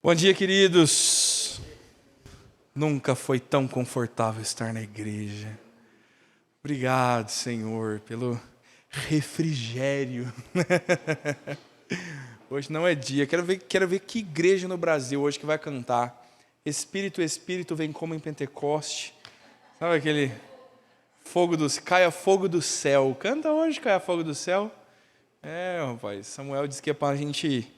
Bom dia, queridos. Nunca foi tão confortável estar na igreja. Obrigado, Senhor, pelo refrigério. Hoje não é dia. Quero ver que igreja no Brasil hoje que vai cantar Espírito, Espírito vem como em Pentecoste. Sabe aquele caia fogo do céu. Canta hoje, caia fogo do céu. Rapaz, Samuel disse que é para a gente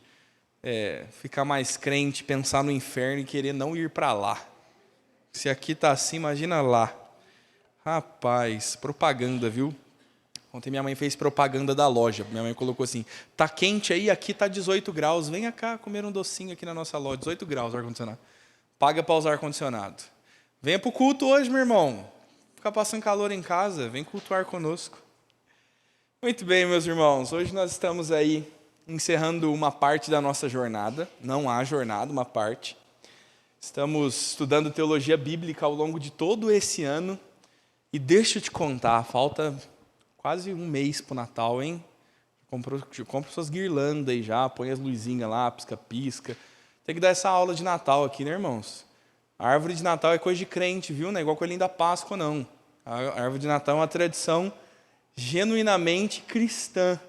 ficar mais crente, pensar no inferno e querer não ir para lá. Se aqui tá assim, imagina lá. Rapaz, propaganda, viu? Ontem minha mãe fez propaganda da loja. Minha mãe colocou assim: tá quente aí, aqui tá 18 graus. Venha cá comer um docinho aqui na nossa loja. 18 graus o ar-condicionado. Paga para usar ar-condicionado. Venha pro culto hoje, meu irmão. Ficar passando calor em casa, vem cultuar conosco. Muito bem, meus irmãos. Hoje nós estamos aí encerrando uma parte da nossa jornada. Não há jornada, uma parte. Estamos estudando teologia bíblica ao longo de todo esse ano. E deixa eu te contar, falta quase um mês para o Natal, hein? Compra suas guirlandas aí já, põe as luzinhas lá, pisca-pisca. Tem que dar essa aula de Natal aqui, né, irmãos? A árvore de Natal é coisa de crente, viu? Não é igual coelhinho da Páscoa, não. A árvore de Natal é uma tradição genuinamente cristã,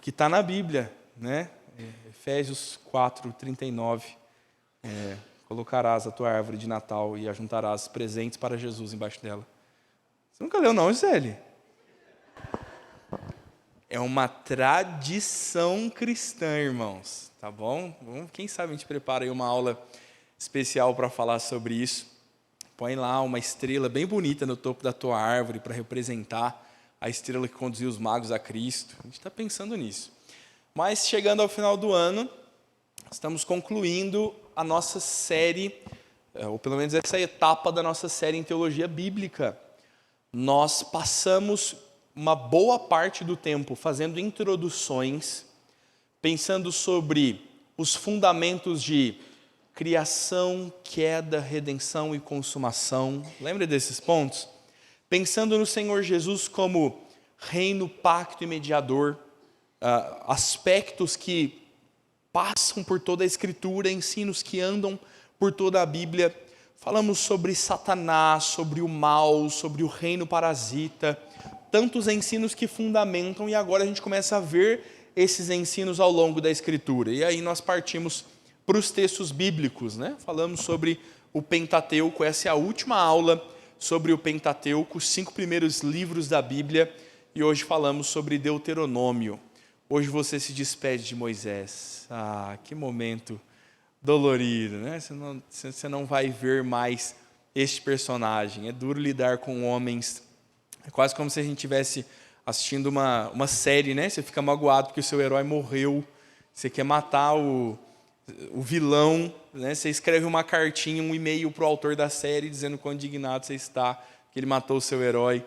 que está na Bíblia, né? Efésios 4:39. Colocarás a tua árvore de Natal e ajuntarás presentes para Jesus embaixo dela. Você nunca leu não, Gisele? É uma tradição cristã, irmãos, tá bom? Quem sabe a gente prepara aí uma aula especial para falar sobre isso. Põe lá uma estrela bem bonita no topo da tua árvore para representar a estrela que conduziu os magos a Cristo. A gente está pensando nisso. Mas chegando ao final do ano, estamos concluindo a nossa série, ou pelo menos essa etapa da nossa série em teologia bíblica. Nós passamos uma boa parte do tempo fazendo introduções, pensando sobre os fundamentos de criação, queda, redenção e consumação. Lembra desses pontos? Pensando no Senhor Jesus como reino, pacto e mediador, aspectos que passam por toda a Escritura, ensinos que andam por toda a Bíblia. Falamos sobre Satanás, sobre o mal, sobre o reino parasita, tantos ensinos que fundamentam, e agora a gente começa a ver esses ensinos ao longo da Escritura. E aí nós partimos para os textos bíblicos, né? Falamos sobre o Pentateuco, essa é a última aula sobre o Pentateuco, os 5 primeiros livros da Bíblia, e hoje falamos sobre Deuteronômio. Hoje você se despede de Moisés. Que momento dolorido, né? Você não vai ver mais este personagem. É duro lidar com homens. É quase como se a gente estivesse assistindo uma série, né? Você fica magoado porque o seu herói morreu. Você quer matar o vilão, né? Você escreve uma cartinha, um e-mail para o autor da série dizendo quão indignado você está que ele matou o seu herói.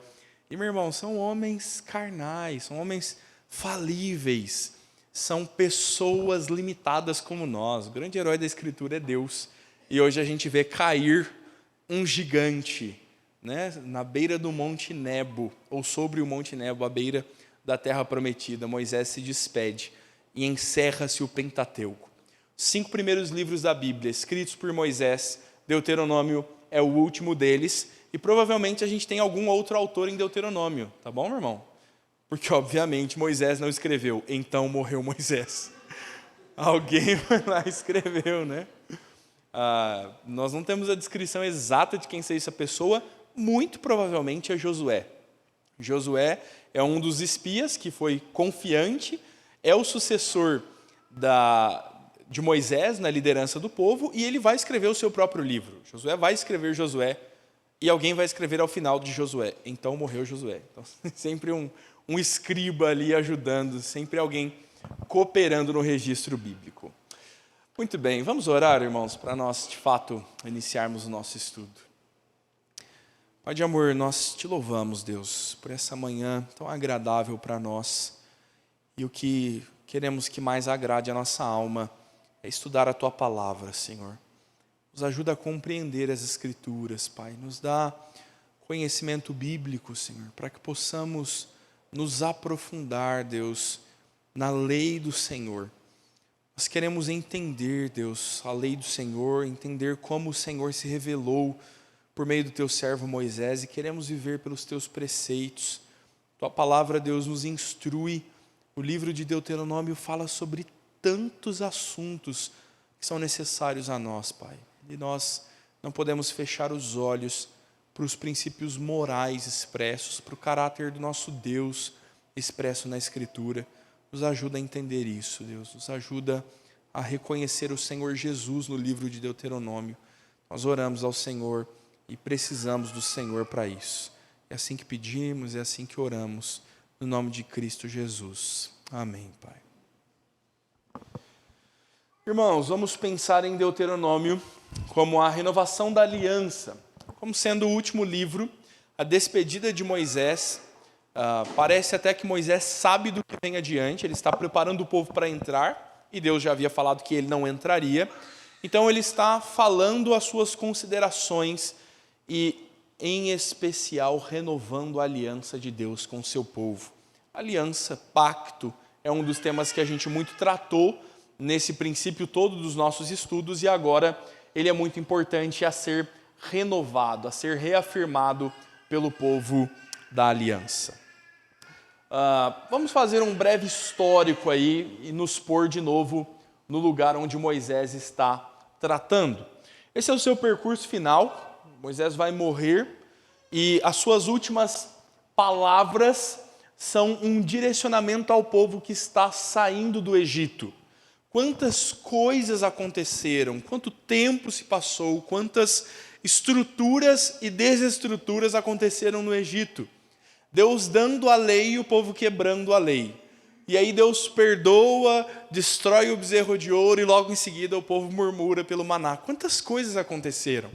E, meu irmão, são homens carnais, são homens falíveis, são pessoas limitadas como nós. O grande herói da Escritura é Deus. E hoje a gente vê cair um gigante, né, na beira do Monte Nebo, ou sobre o Monte Nebo, à beira da Terra Prometida. Moisés se despede e encerra-se o Pentateuco. 5 primeiros livros da Bíblia, escritos por Moisés. Deuteronômio é o último deles, e provavelmente a gente tem algum outro autor em Deuteronômio, tá bom, meu irmão? Porque, obviamente, Moisés não escreveu, então morreu Moisés. Alguém foi lá e escreveu, né? Nós não temos a descrição exata de quem seja essa pessoa, muito provavelmente é Josué. Josué é um dos espias que foi confiante, é o sucessor de Moisés na liderança do povo, e ele vai escrever o seu próprio livro. Josué vai escrever Josué, e alguém vai escrever ao final de Josué, então morreu Josué. Então, sempre um escriba ali ajudando, sempre alguém cooperando no registro bíblico. Muito bem, vamos orar, irmãos, para nós, de fato, iniciarmos o nosso estudo. Pai de amor, nós te louvamos, Deus, por essa manhã tão agradável para nós, e o que queremos que mais agrade a nossa alma é estudar a Tua Palavra, Senhor. Nos ajuda a compreender as Escrituras, Pai. Nos dá conhecimento bíblico, Senhor, para que possamos nos aprofundar, Deus, na lei do Senhor. Nós queremos entender, Deus, a lei do Senhor, entender como o Senhor se revelou por meio do teu servo Moisés e queremos viver pelos teus preceitos. Tua palavra, Deus, nos instrui. O livro de Deuteronômio fala sobre tantos assuntos que são necessários a nós, Pai. E nós não podemos fechar os olhos para os princípios morais expressos, para o caráter do nosso Deus expresso na Escritura. Nos ajuda a entender isso, Deus. Nos ajuda a reconhecer o Senhor Jesus no livro de Deuteronômio. Nós oramos ao Senhor e precisamos do Senhor para isso. É assim que pedimos, é assim que oramos, no nome de Cristo Jesus. Amém, Pai. Irmãos, vamos pensar em Deuteronômio como a renovação da aliança, como sendo o último livro, a despedida de Moisés. Parece até que Moisés sabe do que vem adiante, ele está preparando o povo para entrar, e Deus já havia falado que ele não entraria. Então ele está falando as suas considerações e, em especial, renovando a aliança de Deus com o seu povo. Aliança, pacto, é um dos temas que a gente muito tratou nesse princípio todo dos nossos estudos, e agora ele é muito importante a ser renovado, a ser reafirmado pelo povo da aliança. Vamos fazer um breve histórico aí e nos pôr de novo no lugar onde Moisés está tratando. Esse é o seu percurso final. Moisés vai morrer e as suas últimas palavras são um direcionamento ao povo que está saindo do Egito. Quantas coisas aconteceram, quanto tempo se passou, quantas estruturas e desestruturas aconteceram no Egito. Deus dando a lei e o povo quebrando a lei. E aí Deus perdoa, destrói o bezerro de ouro e logo em seguida o povo murmura pelo maná. Quantas coisas aconteceram?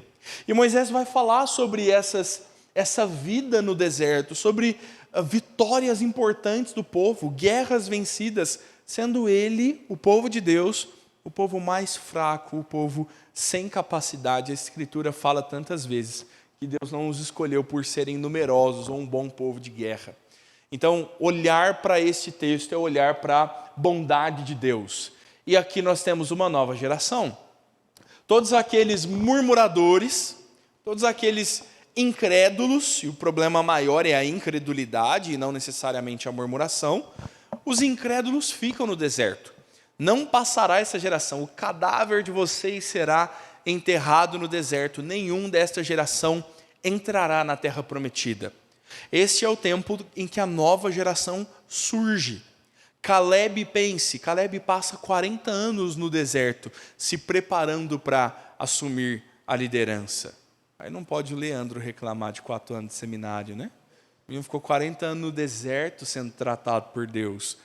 E Moisés vai falar sobre essa vida no deserto, sobre vitórias importantes do povo, guerras vencidas, sendo ele, o povo de Deus, o povo mais fraco, o povo sem capacidade. A Escritura fala tantas vezes que Deus não os escolheu por serem numerosos ou um bom povo de guerra. Então, olhar para este texto é olhar para a bondade de Deus. E aqui nós temos uma nova geração. Todos aqueles murmuradores, todos aqueles incrédulos, e o problema maior é a incredulidade e não necessariamente a murmuração, os incrédulos ficam no deserto. Não passará essa geração, o cadáver de vocês será enterrado no deserto, nenhum desta geração entrará na terra prometida. Este é o tempo em que a nova geração surge. Caleb passa 40 anos no deserto, se preparando para assumir a liderança. Aí não pode o Leandro reclamar de 4 anos de seminário, né? Ele ficou 40 anos no deserto sendo tratado por Deus.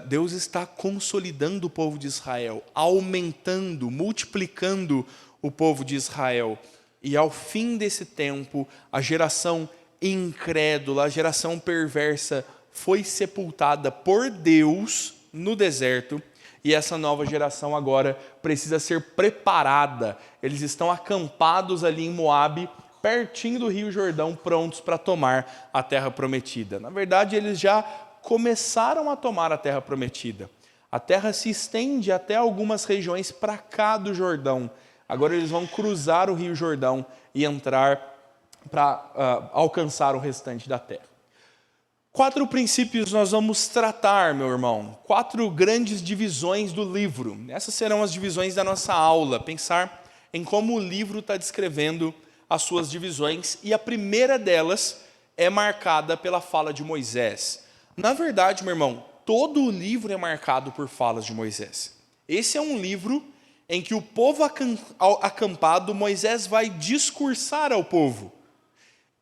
Deus está consolidando o povo de Israel, aumentando, multiplicando o povo de Israel. E ao fim desse tempo, a geração incrédula, a geração perversa foi sepultada por Deus no deserto. E essa nova geração agora precisa ser preparada. Eles estão acampados ali em Moabe, pertinho do Rio Jordão, prontos para tomar a terra prometida. Na verdade, eles já começaram a tomar a terra prometida. A terra se estende até algumas regiões para cá do Jordão. Agora eles vão cruzar o Rio Jordão e entrar para alcançar o restante da terra. 4 princípios nós vamos tratar, meu irmão. 4 grandes divisões do livro. Essas serão as divisões da nossa aula. Pensar em como o livro está descrevendo as suas divisões. E a primeira delas é marcada pela fala de Moisés. Na verdade, meu irmão, todo o livro é marcado por falas de Moisés. Esse é um livro em que o povo acampado, Moisés vai discursar ao povo.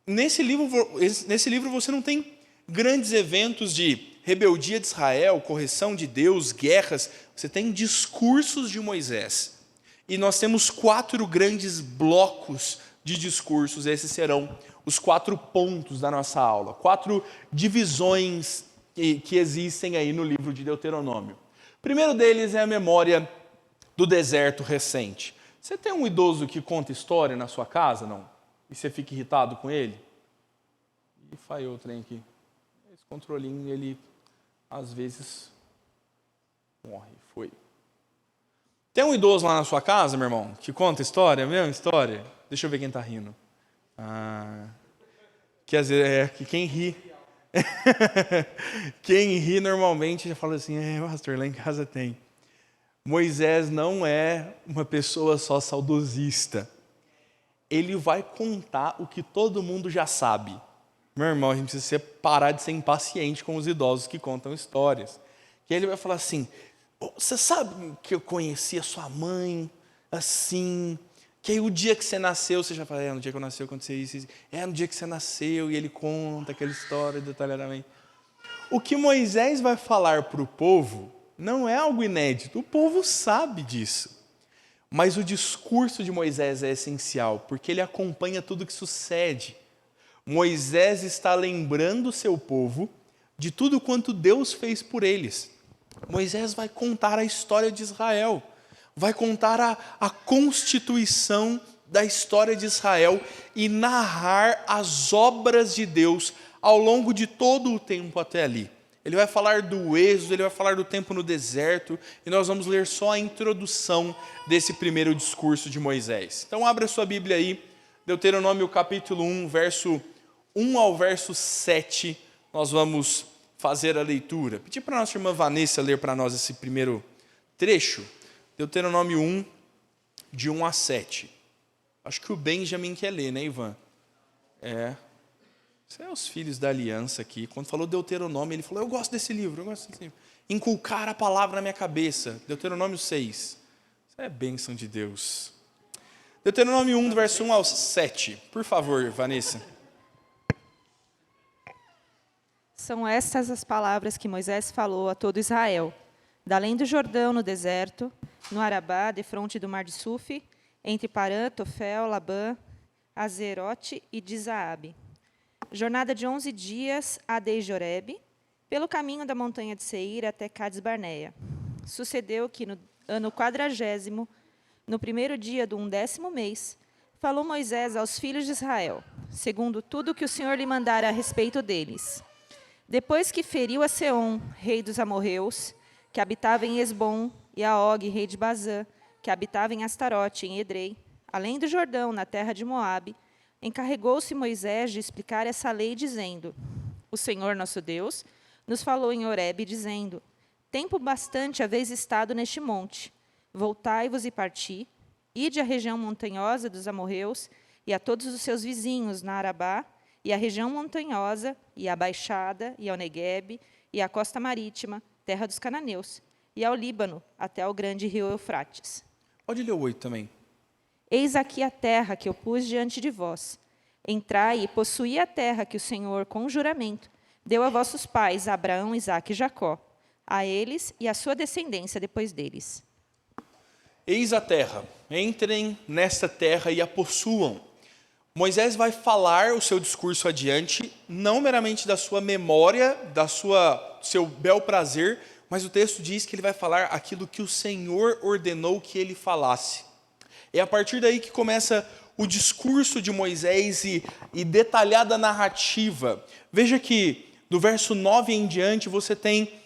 Nesse livro você não tem grandes eventos de rebeldia de Israel, correção de Deus, guerras. Você tem discursos de Moisés. E nós temos 4 grandes blocos de discursos. Esses serão os 4 pontos da nossa aula. 4 divisões que existem aí no livro de Deuteronômio. O primeiro deles é a memória do deserto recente. Você tem um idoso que conta história na sua casa, não? E você fica irritado com ele? E falhou o trem aqui. Esse controlinho, ele às vezes morre. Foi. Tem um idoso lá na sua casa, meu irmão, que conta história, a mesma história? Deixa eu ver quem está rindo. Quer dizer, que quem ri... quem ri normalmente já fala assim, pastor, lá em casa tem. Moisés não é uma pessoa só saudosista. Ele vai contar o que todo mundo já sabe. Meu irmão, a gente precisa parar de ser impaciente com os idosos que contam histórias. Que ele vai falar assim, você sabe que eu conheci a sua mãe assim, que aí o dia que você nasceu, você já fala, no dia que eu nasci aconteceu isso. No dia que você nasceu, e ele conta aquela história detalhadamente. O que Moisés vai falar para o povo não é algo inédito, o povo sabe disso. Mas o discurso de Moisés é essencial, porque ele acompanha tudo que sucede. Moisés está lembrando o seu povo de tudo quanto Deus fez por eles. Moisés vai contar a história de Israel, vai contar a constituição da história de Israel e narrar as obras de Deus ao longo de todo o tempo até ali. Ele vai falar do êxodo, ele vai falar do tempo no deserto, e nós vamos ler só a introdução desse primeiro discurso de Moisés. Então abra sua Bíblia aí, Deuteronômio capítulo 1, verso 1 ao verso 7, nós vamos fazer a leitura. Pedi para a nossa irmã Vanessa ler para nós esse primeiro trecho, Deuteronômio 1, de 1 a 7. Acho que o Benjamin quer ler, né, Ivan? Isso é os filhos da aliança aqui. Quando falou Deuteronômio, ele falou, eu gosto desse livro, eu gosto desse livro. Inculcar a palavra na minha cabeça. Deuteronômio 6. Isso é bênção de Deus. Deuteronômio 1, do verso 1 ao 7. Por favor, Vanessa. São estas as palavras que Moisés falou a todo Israel, da além do Jordão, no deserto, no Arabá, defronte do mar de Sufi, entre Parã, Tofel, Labã, Azerote e Dizaabe. Jornada de 11 dias a desde Horebe, pelo caminho da montanha de Seir até Cades-Barneia. Sucedeu que no ano 40º, no primeiro dia do 11º mês, falou Moisés aos filhos de Israel, segundo tudo que o Senhor lhe mandara a respeito deles. Depois que feriu a Seom, rei dos amorreus, que habitava em Esbom, e a Og, rei de Bazã, que habitava em Astarote, em Edrei, além do Jordão, na terra de Moabe, encarregou-se Moisés de explicar essa lei, dizendo, o Senhor nosso Deus nos falou em Horebe, dizendo, tempo bastante haveis estado neste monte, voltai-vos e parti, ide à região montanhosa dos amorreus, e a todos os seus vizinhos na Arabá, e a região montanhosa, e a baixada, e ao Neguebe, e a costa marítima, terra dos cananeus, e ao Líbano, até ao grande rio Eufrates. Pode ler o 8 também. Eis aqui a terra que eu pus diante de vós. Entrai e possuí a terra que o Senhor, com juramento, deu a vossos pais, Abraão, Isaque e Jacó, a eles e à sua descendência depois deles. Eis a terra, entrem nesta terra e a possuam. Moisés vai falar o seu discurso adiante, não meramente da sua memória, do seu bel prazer, mas o texto diz que ele vai falar aquilo que o Senhor ordenou que ele falasse. É a partir daí que começa o discurso de Moisés e detalhada narrativa. Veja que do verso 9 em diante você tem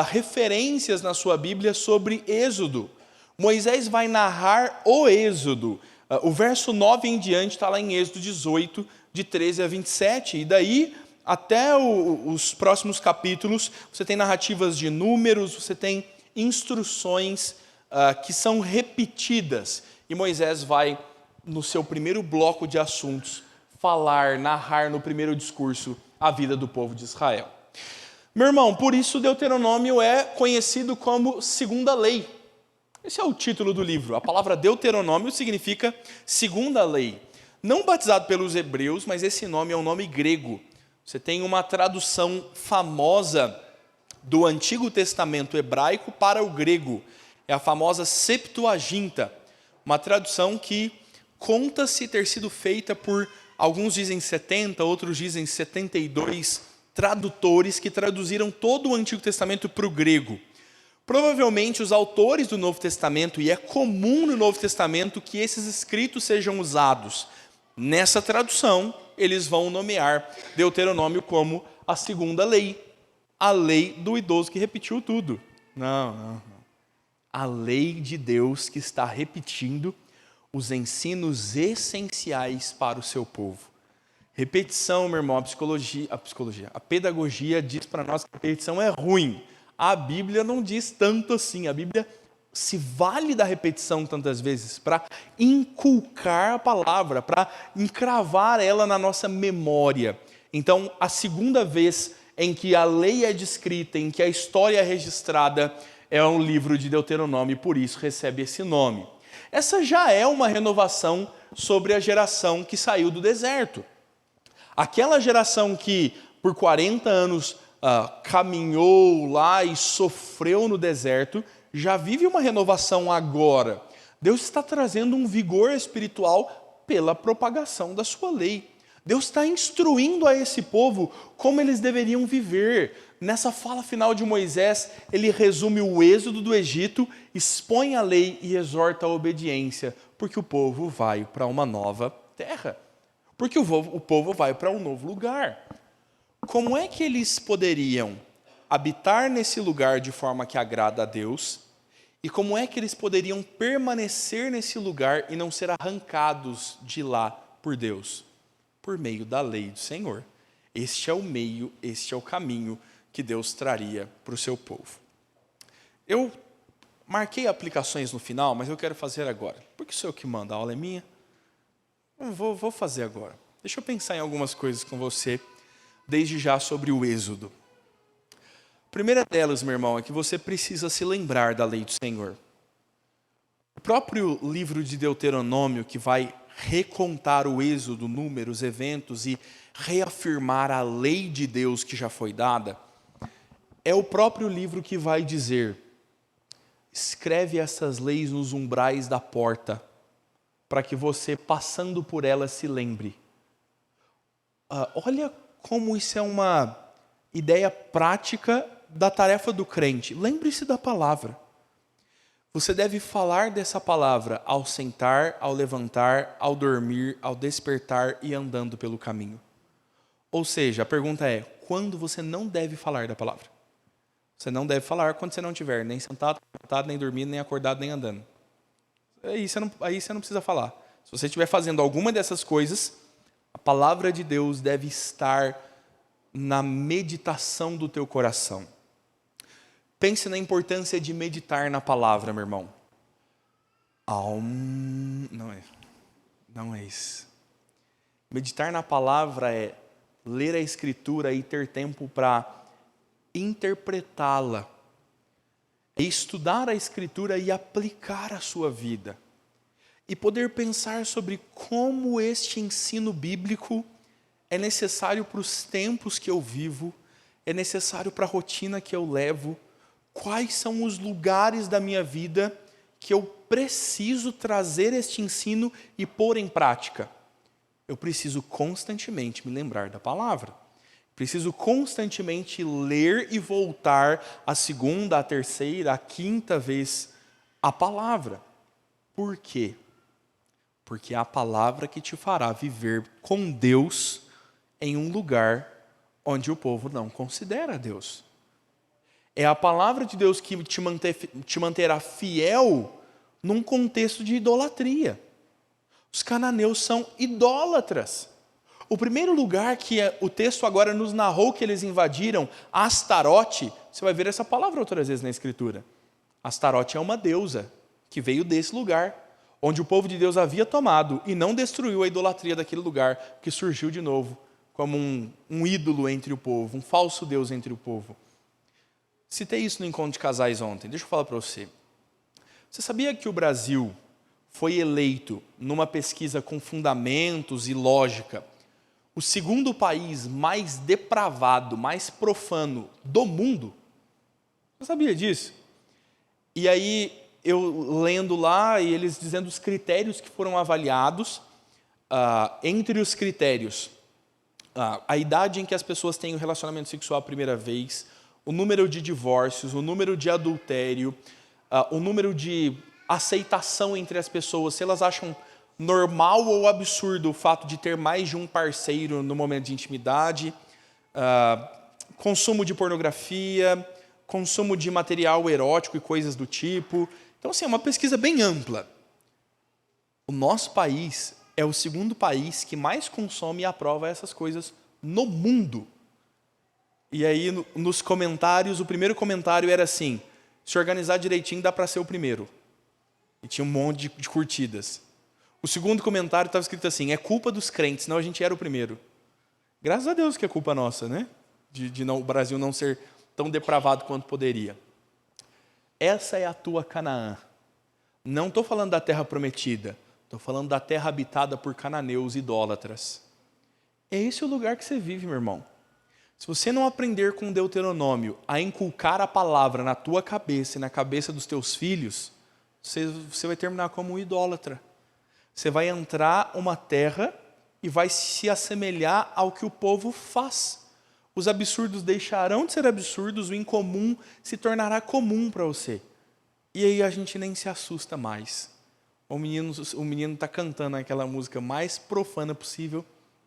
referências na sua Bíblia sobre Êxodo. Moisés vai narrar o Êxodo. O verso 9 em diante está lá em Êxodo 18, de 13 a 27, e daí até os próximos capítulos, você tem narrativas de números, você tem instruções que são repetidas, e Moisés vai, no seu primeiro bloco de assuntos, narrar no primeiro discurso a vida do povo de Israel. Meu irmão, por isso Deuteronômio é conhecido como segunda lei. Esse é o título do livro. A palavra Deuteronômio significa segunda lei. Não batizado pelos hebreus, mas esse nome é um nome grego. Você tem uma tradução famosa do Antigo Testamento hebraico para o grego. É a famosa Septuaginta. Uma tradução que conta-se ter sido feita por, alguns dizem 70, outros dizem 72 tradutores que traduziram todo o Antigo Testamento para o grego. Provavelmente os autores do Novo Testamento, e é comum no Novo Testamento que esses escritos sejam usados. Nessa tradução, eles vão nomear Deuteronômio como a segunda lei, a lei do idoso que repetiu tudo. Não. A lei de Deus que está repetindo os ensinos essenciais para o seu povo. Repetição, meu irmão, a pedagogia diz para nós que a repetição é ruim. A Bíblia não diz tanto assim. A Bíblia se vale da repetição tantas vezes para inculcar a palavra, para encravar ela na nossa memória. Então, a segunda vez em que a lei é descrita, em que a história é registrada, é um livro de Deuteronômio, e por isso recebe esse nome. Essa já é uma renovação sobre a geração que saiu do deserto. Aquela geração que por 40 anos caminhou lá e sofreu no deserto, já vive uma renovação agora. Deus está trazendo um vigor espiritual pela propagação da sua lei. Deus está instruindo a esse povo como eles deveriam viver. Nessa fala final de Moisés, ele resume o êxodo do Egito, expõe a lei e exorta a obediência, porque o povo vai para uma nova terra. Porque o povo vai para um novo lugar. Como é que eles poderiam habitar nesse lugar de forma que agrada a Deus? E como é que eles poderiam permanecer nesse lugar e não ser arrancados de lá por Deus? Por meio da lei do Senhor. Este é o meio, este é o caminho que Deus traria para o seu povo. Eu marquei aplicações no final, mas eu quero fazer agora. Porque sou eu que mando, a aula é minha. Eu vou fazer agora. Deixa eu pensar em algumas coisas com você, desde já sobre o Êxodo. A primeira delas, meu irmão, é que você precisa se lembrar da lei do Senhor. O próprio livro de Deuteronômio, que vai recontar o Êxodo, números, eventos e reafirmar a lei de Deus que já foi dada, é o próprio livro que vai dizer: escreve essas leis nos umbrais da porta, para que você, passando por elas, se lembre. Olha como isso é uma ideia prática da tarefa do crente. Lembre-se da palavra. Você deve falar dessa palavra ao sentar, ao levantar, ao dormir, ao despertar e andando pelo caminho. Ou seja, a pergunta é: quando você não deve falar da palavra? Você não deve falar quando você não estiver nem sentado, nem dormindo, nem acordado, nem andando. Aí você não precisa falar. Se você estiver fazendo alguma dessas coisas, a palavra de Deus deve estar na meditação do teu coração. Pense na importância de meditar na palavra, meu irmão. Não é isso. Meditar na palavra é ler a Escritura e ter tempo para interpretá-la. É estudar a Escritura e aplicar a sua vida. E poder pensar sobre como este ensino bíblico é necessário para os tempos que eu vivo, é necessário para a rotina que eu levo. Quais são os lugares da minha vida que eu preciso trazer este ensino e pôr em prática? Eu preciso constantemente me lembrar da palavra. Preciso constantemente ler e voltar a segunda, a terceira, a quinta vez a palavra. Por quê? Porque é a palavra que te fará viver com Deus em um lugar onde o povo não considera Deus. É a palavra de Deus que te manterá fiel num contexto de idolatria. Os cananeus são idólatras. O primeiro lugar que o texto agora nos narrou que eles invadiram, Astarote, você vai ver essa palavra outras vezes na Escritura. Astarote é uma deusa que veio desse lugar, onde o povo de Deus havia tomado e não destruiu a idolatria daquele lugar, que surgiu de novo como um ídolo entre o povo, um falso Deus entre o povo. Citei isso no encontro de casais ontem. Deixa eu falar para você. Você sabia que o Brasil foi eleito, numa pesquisa com fundamentos e lógica, o segundo país mais depravado, mais profano do mundo? Você sabia disso? E aí, eu lendo lá, e eles dizendo os critérios que foram avaliados, entre os critérios, a idade em que as pessoas têm o relacionamento sexual a primeira vez, o número de divórcios, o número de adultério, o número de aceitação entre as pessoas, se elas acham normal ou absurdo o fato de ter mais de um parceiro no momento de intimidade, consumo de pornografia, consumo de material erótico e coisas do tipo, Então, assim, é uma pesquisa bem ampla. O nosso país é o segundo país que mais consome e aprova essas coisas no mundo. E aí, nos comentários, o primeiro comentário era assim: se organizar direitinho dá para ser o primeiro. E tinha um monte de curtidas. O segundo comentário estava escrito assim: é culpa dos crentes, senão a gente era o primeiro. Graças a Deus que é culpa nossa, né? De o Brasil não ser tão depravado quanto poderia. Essa é a tua Canaã. Não estou falando da terra prometida, estou falando da terra habitada por cananeus idólatras. É esse o lugar que você vive, meu irmão. Se você não aprender com Deuteronômio a inculcar a palavra na tua cabeça e na cabeça dos teus filhos, você vai terminar como um idólatra. Você vai entrar uma terra e vai se assemelhar ao que o povo faz. Os absurdos deixarão de ser absurdos, o incomum se tornará comum para você. E aí a gente nem se assusta mais. O menino está cantando aquela música mais profana possível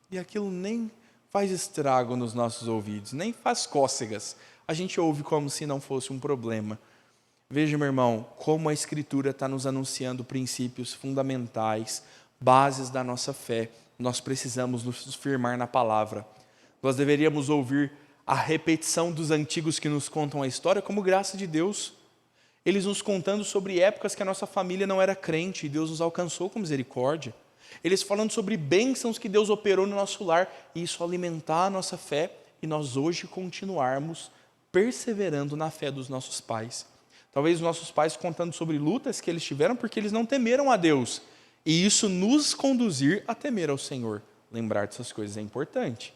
e aquilo nem faz estrago nos nossos ouvidos, nem faz cócegas. A gente ouve como se não fosse um problema. Veja, meu irmão, como a Escritura está nos anunciando princípios fundamentais, bases da nossa fé. Nós precisamos nos firmar na palavra. Nós deveríamos ouvir a repetição dos antigos que nos contam a história como graça de Deus. Eles nos contando sobre épocas que a nossa família não era crente e Deus nos alcançou com misericórdia. Eles falando sobre bênçãos que Deus operou no nosso lar e isso alimentar a nossa fé e nós hoje continuarmos perseverando na fé dos nossos pais. Talvez os nossos pais contando sobre lutas que eles tiveram porque eles não temeram a Deus. E isso nos conduzir a temer ao Senhor. Lembrar dessas coisas é importante.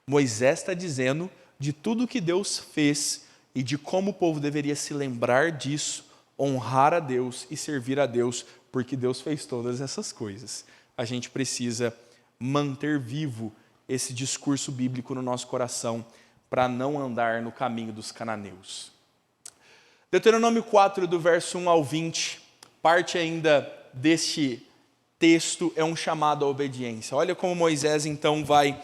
Moisés está dizendo de tudo que Deus fez e de como o povo deveria se lembrar disso, honrar a Deus e servir a Deus, porque Deus fez todas essas coisas. A gente precisa manter vivo esse discurso bíblico no nosso coração para não andar no caminho dos cananeus. Deuteronômio 4, do verso 1 ao 20, parte ainda deste texto é um chamado à obediência. Olha como Moisés então vai,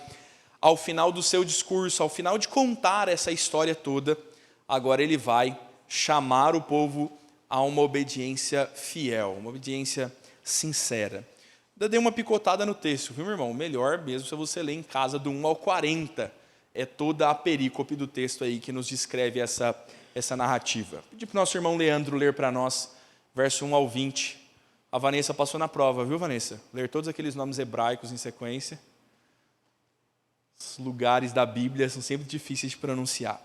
ao final do seu discurso, ao final de contar essa história toda, agora ele vai chamar o povo a uma obediência fiel, uma obediência sincera. Ainda dei uma picotada no texto, viu, meu irmão? Melhor mesmo se você ler em casa do 1 ao 40. É toda a perícope do texto aí que nos descreve essa narrativa. Pedi para o nosso irmão Leandro ler para nós, verso 1 ao 20. A Vanessa passou na prova, viu, Vanessa? Ler todos aqueles nomes hebraicos em sequência. Os lugares da Bíblia são sempre difíceis de pronunciar.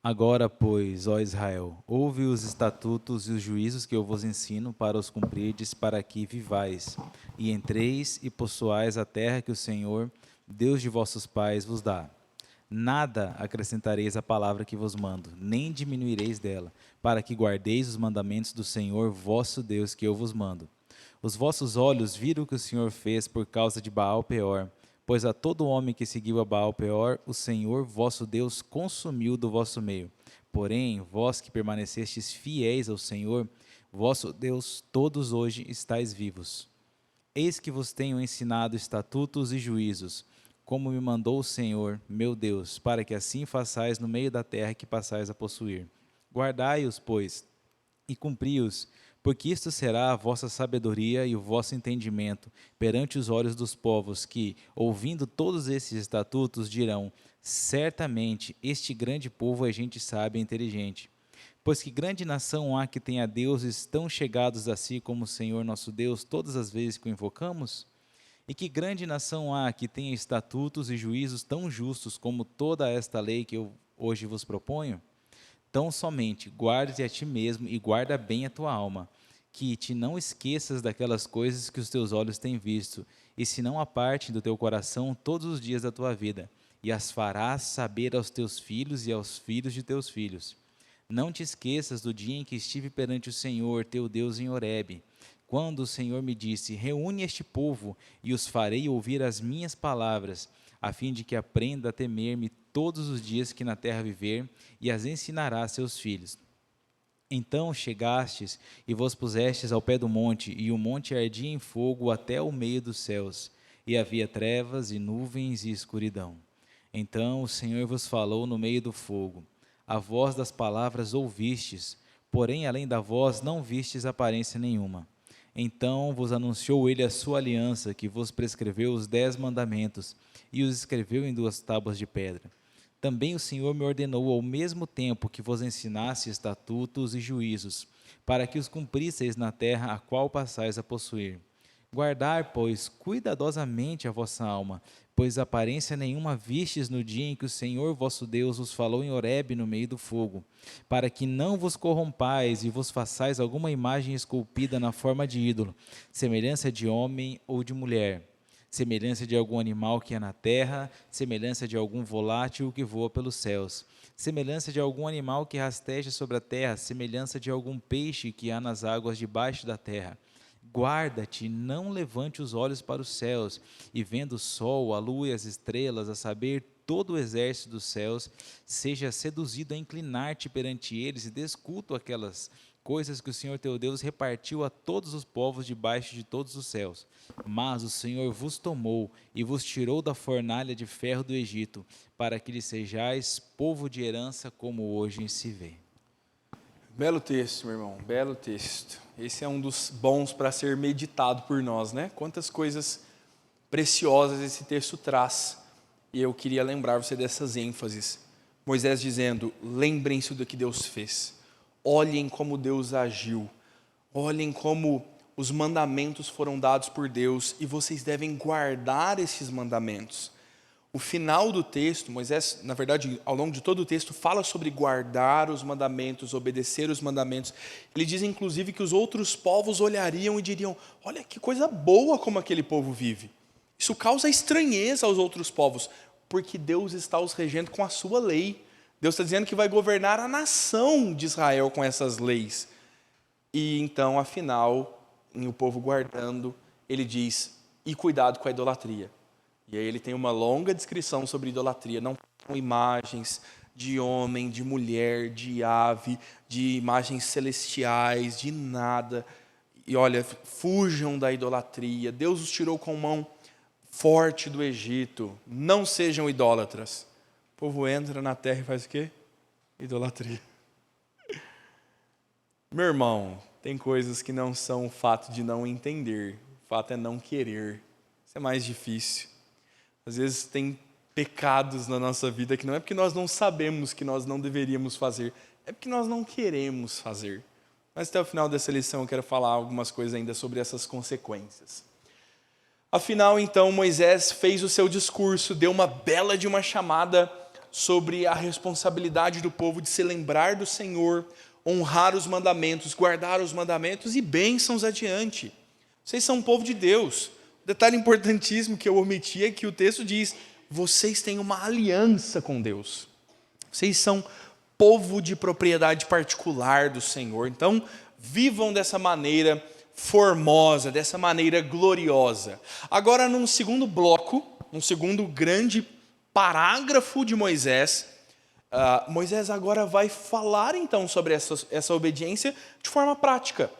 Agora, pois, ó Israel, ouve os estatutos e os juízos que eu vos ensino para os cumprirdes, para que vivais, e entreis e possuais a terra que o Senhor, Deus de vossos pais, vos dá. Nada acrescentareis à palavra que vos mando, nem diminuireis dela, para que guardeis os mandamentos do Senhor, vosso Deus, que eu vos mando. Os vossos olhos viram o que o Senhor fez por causa de Baal-Peor, pois a todo homem que seguiu a Baal-Peor, o Senhor, vosso Deus, consumiu do vosso meio. Porém, vós que permanecestes fiéis ao Senhor, vosso Deus, todos hoje estáis vivos. Eis que vos tenho ensinado estatutos e juízos, como me mandou o Senhor, meu Deus, para que assim façais no meio da terra que passais a possuir. Guardai-os, pois, e cumpri-os, porque isto será a vossa sabedoria e o vosso entendimento perante os olhos dos povos que, ouvindo todos esses estatutos, dirão: certamente este grande povo é gente sábia e inteligente. Pois que grande nação há que tenha deuses tão chegados a si como o Senhor nosso Deus todas as vezes que o invocamos? E que grande nação há que tenha estatutos e juízos tão justos como toda esta lei que eu hoje vos proponho? Tão somente guarde-te a ti mesmo e guarda bem a tua alma, que te não esqueças daquelas coisas que os teus olhos têm visto, e se não apartem do teu coração todos os dias da tua vida, e as farás saber aos teus filhos e aos filhos de teus filhos. Não te esqueças do dia em que estive perante o Senhor, teu Deus, em Horebe, quando o Senhor me disse: reúne este povo, e os farei ouvir as minhas palavras, a fim de que aprenda a temer-me todos os dias que na terra viver, e as ensinará a seus filhos. Então chegastes e vos pusestes ao pé do monte, e o monte ardia em fogo até o meio dos céus, e havia trevas e nuvens e escuridão. Então o Senhor vos falou no meio do fogo. A voz das palavras ouvistes, Porém, além da voz, não vistes aparência nenhuma. Então vos anunciou ele a sua aliança, que vos prescreveu os 10 mandamentos, e os escreveu em 2 tábuas de pedra. Também o Senhor me ordenou ao mesmo tempo que vos ensinasse estatutos e juízos, para que os cumprisseis na terra a qual passais a possuir. Guardai, pois, cuidadosamente a vossa alma, pois aparência nenhuma vistes no dia em que o Senhor vosso Deus vos falou em Horebe no meio do fogo, para que não vos corrompais e vos façais alguma imagem esculpida na forma de ídolo, semelhança de homem ou de mulher, semelhança de algum animal que é na terra, semelhança de algum volátil que voa pelos céus, semelhança de algum animal que rasteja sobre a terra, semelhança de algum peixe que há nas águas debaixo da terra. Guarda-te, não levante os olhos para os céus, e vendo o sol, a lua e as estrelas, a saber, todo o exército dos céus, seja seduzido a inclinar-te perante eles e desculto aquelas coisas que o Senhor teu Deus repartiu a todos os povos debaixo de todos os céus. Mas o Senhor vos tomou e vos tirou da fornalha de ferro do Egito, para que lhe sejais povo de herança, como hoje se vê. Belo texto, meu irmão, belo texto. Esse é um dos bons para ser meditado por nós, né? Quantas coisas preciosas esse texto traz. E eu queria lembrar você dessas ênfases. Moisés dizendo, lembrem-se do que Deus fez. Olhem como Deus agiu. Olhem como os mandamentos foram dados por Deus e vocês devem guardar esses mandamentos. O final do texto, Moisés, na verdade, ao longo de todo o texto, fala sobre guardar os mandamentos, obedecer os mandamentos. Ele diz, inclusive, que os outros povos olhariam e diriam, olha que coisa boa como aquele povo vive. Isso causa estranheza aos outros povos, porque Deus está os regendo com a sua lei. Deus está dizendo que vai governar a nação de Israel com essas leis. E então, afinal, em o povo guardando, ele diz, e cuidado com a idolatria. E aí ele tem uma longa descrição sobre idolatria, não com imagens de homem, de mulher, de ave, de imagens celestiais, de nada. E olha, fujam da idolatria. Deus os tirou com mão forte do Egito. Não sejam idólatras. O povo entra na terra e faz o quê? Idolatria. Meu irmão, tem coisas que não são o fato de não entender. O fato é não querer. Isso é mais difícil. Às vezes tem pecados na nossa vida que não é porque nós não sabemos que nós não deveríamos fazer, é porque nós não queremos fazer. Mas até o final dessa lição eu quero falar algumas coisas ainda sobre essas consequências. Afinal, então, Moisés fez o seu discurso, deu uma bela de uma chamada sobre a responsabilidade do povo de se lembrar do Senhor, honrar os mandamentos, guardar os mandamentos e bênçãos adiante. Vocês são um povo de Deus. Detalhe importantíssimo que eu omiti é que o texto diz, vocês têm uma aliança com Deus. Vocês são povo de propriedade particular do Senhor. Então, vivam dessa maneira formosa, dessa maneira gloriosa. Agora, num segundo bloco, num segundo grande parágrafo de Moisés, Moisés agora vai falar então sobre essa obediência de forma prática.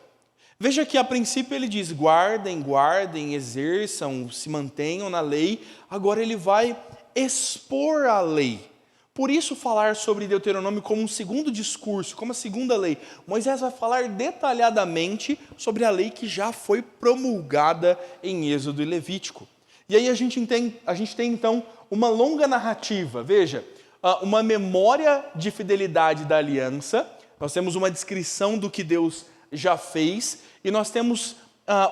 Veja que a princípio ele diz, guardem, exerçam, se mantenham na lei. Agora ele vai expor a lei. Por isso falar sobre Deuteronômio como um segundo discurso, como a segunda lei. Moisés vai falar detalhadamente sobre a lei que já foi promulgada em Êxodo e Levítico. E aí a gente tem então uma longa narrativa. Veja, uma memória de fidelidade da aliança. Nós temos uma descrição do que Deus já fez, e nós temos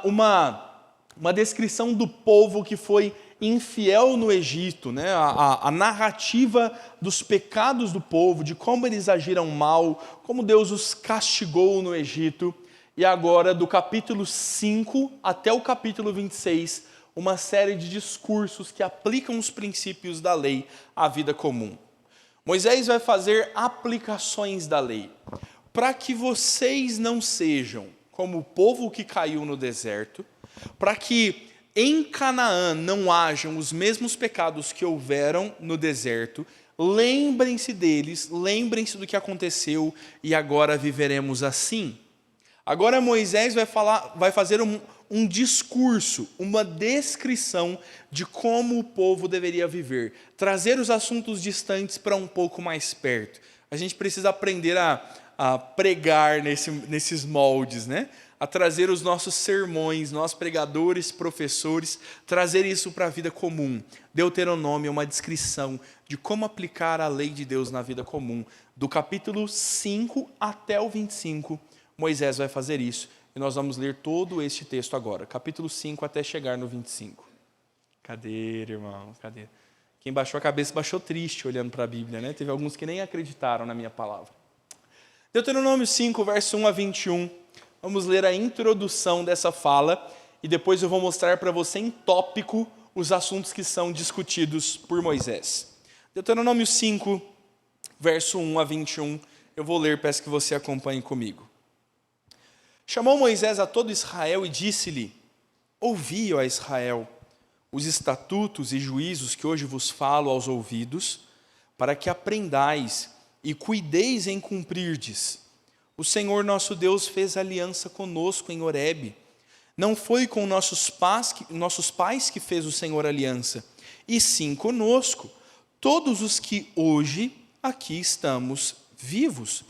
uma descrição do povo que foi infiel no Egito, né? A narrativa dos pecados do povo, de como eles agiram mal, como Deus os castigou no Egito, e agora do capítulo 5 até o capítulo 26, uma série de discursos que aplicam os princípios da lei à vida comum. Moisés vai fazer aplicações da lei, para que vocês não sejam como o povo que caiu no deserto, para que em Canaã não hajam os mesmos pecados que houveram no deserto, lembrem-se deles, lembrem-se do que aconteceu e agora viveremos assim. Agora Moisés vai fazer um discurso, uma descrição de como o povo deveria viver, trazer os assuntos distantes para um pouco mais perto. A gente precisa aprender a pregar nesses moldes, né? A trazer os nossos sermões, nós pregadores, professores, trazer isso para a vida comum. Deuteronômio é uma descrição de como aplicar a lei de Deus na vida comum. Do capítulo 5 até o 25, Moisés vai fazer isso. E nós vamos ler todo este texto agora, capítulo 5 até chegar no 25. Cadê, irmão? Cadê? Quem baixou a cabeça baixou triste olhando para a Bíblia, né? Teve alguns que nem acreditaram na minha palavra. Deuteronômio 5, verso 1 a 21. Vamos ler a introdução dessa fala e depois eu vou mostrar para você em tópico os assuntos que são discutidos por Moisés. Deuteronômio 5, verso 1 a 21. Eu vou ler, peço que você acompanhe comigo. Chamou Moisés a todo Israel e disse-lhe: Ouvi, ó Israel, os estatutos e juízos que hoje vos falo aos ouvidos, para que aprendais e cuideis em cumprirdes. O Senhor nosso Deus fez aliança conosco em Horebe. Não foi com nossos pais que fez o Senhor aliança, e sim conosco, todos os que hoje aqui estamos vivos.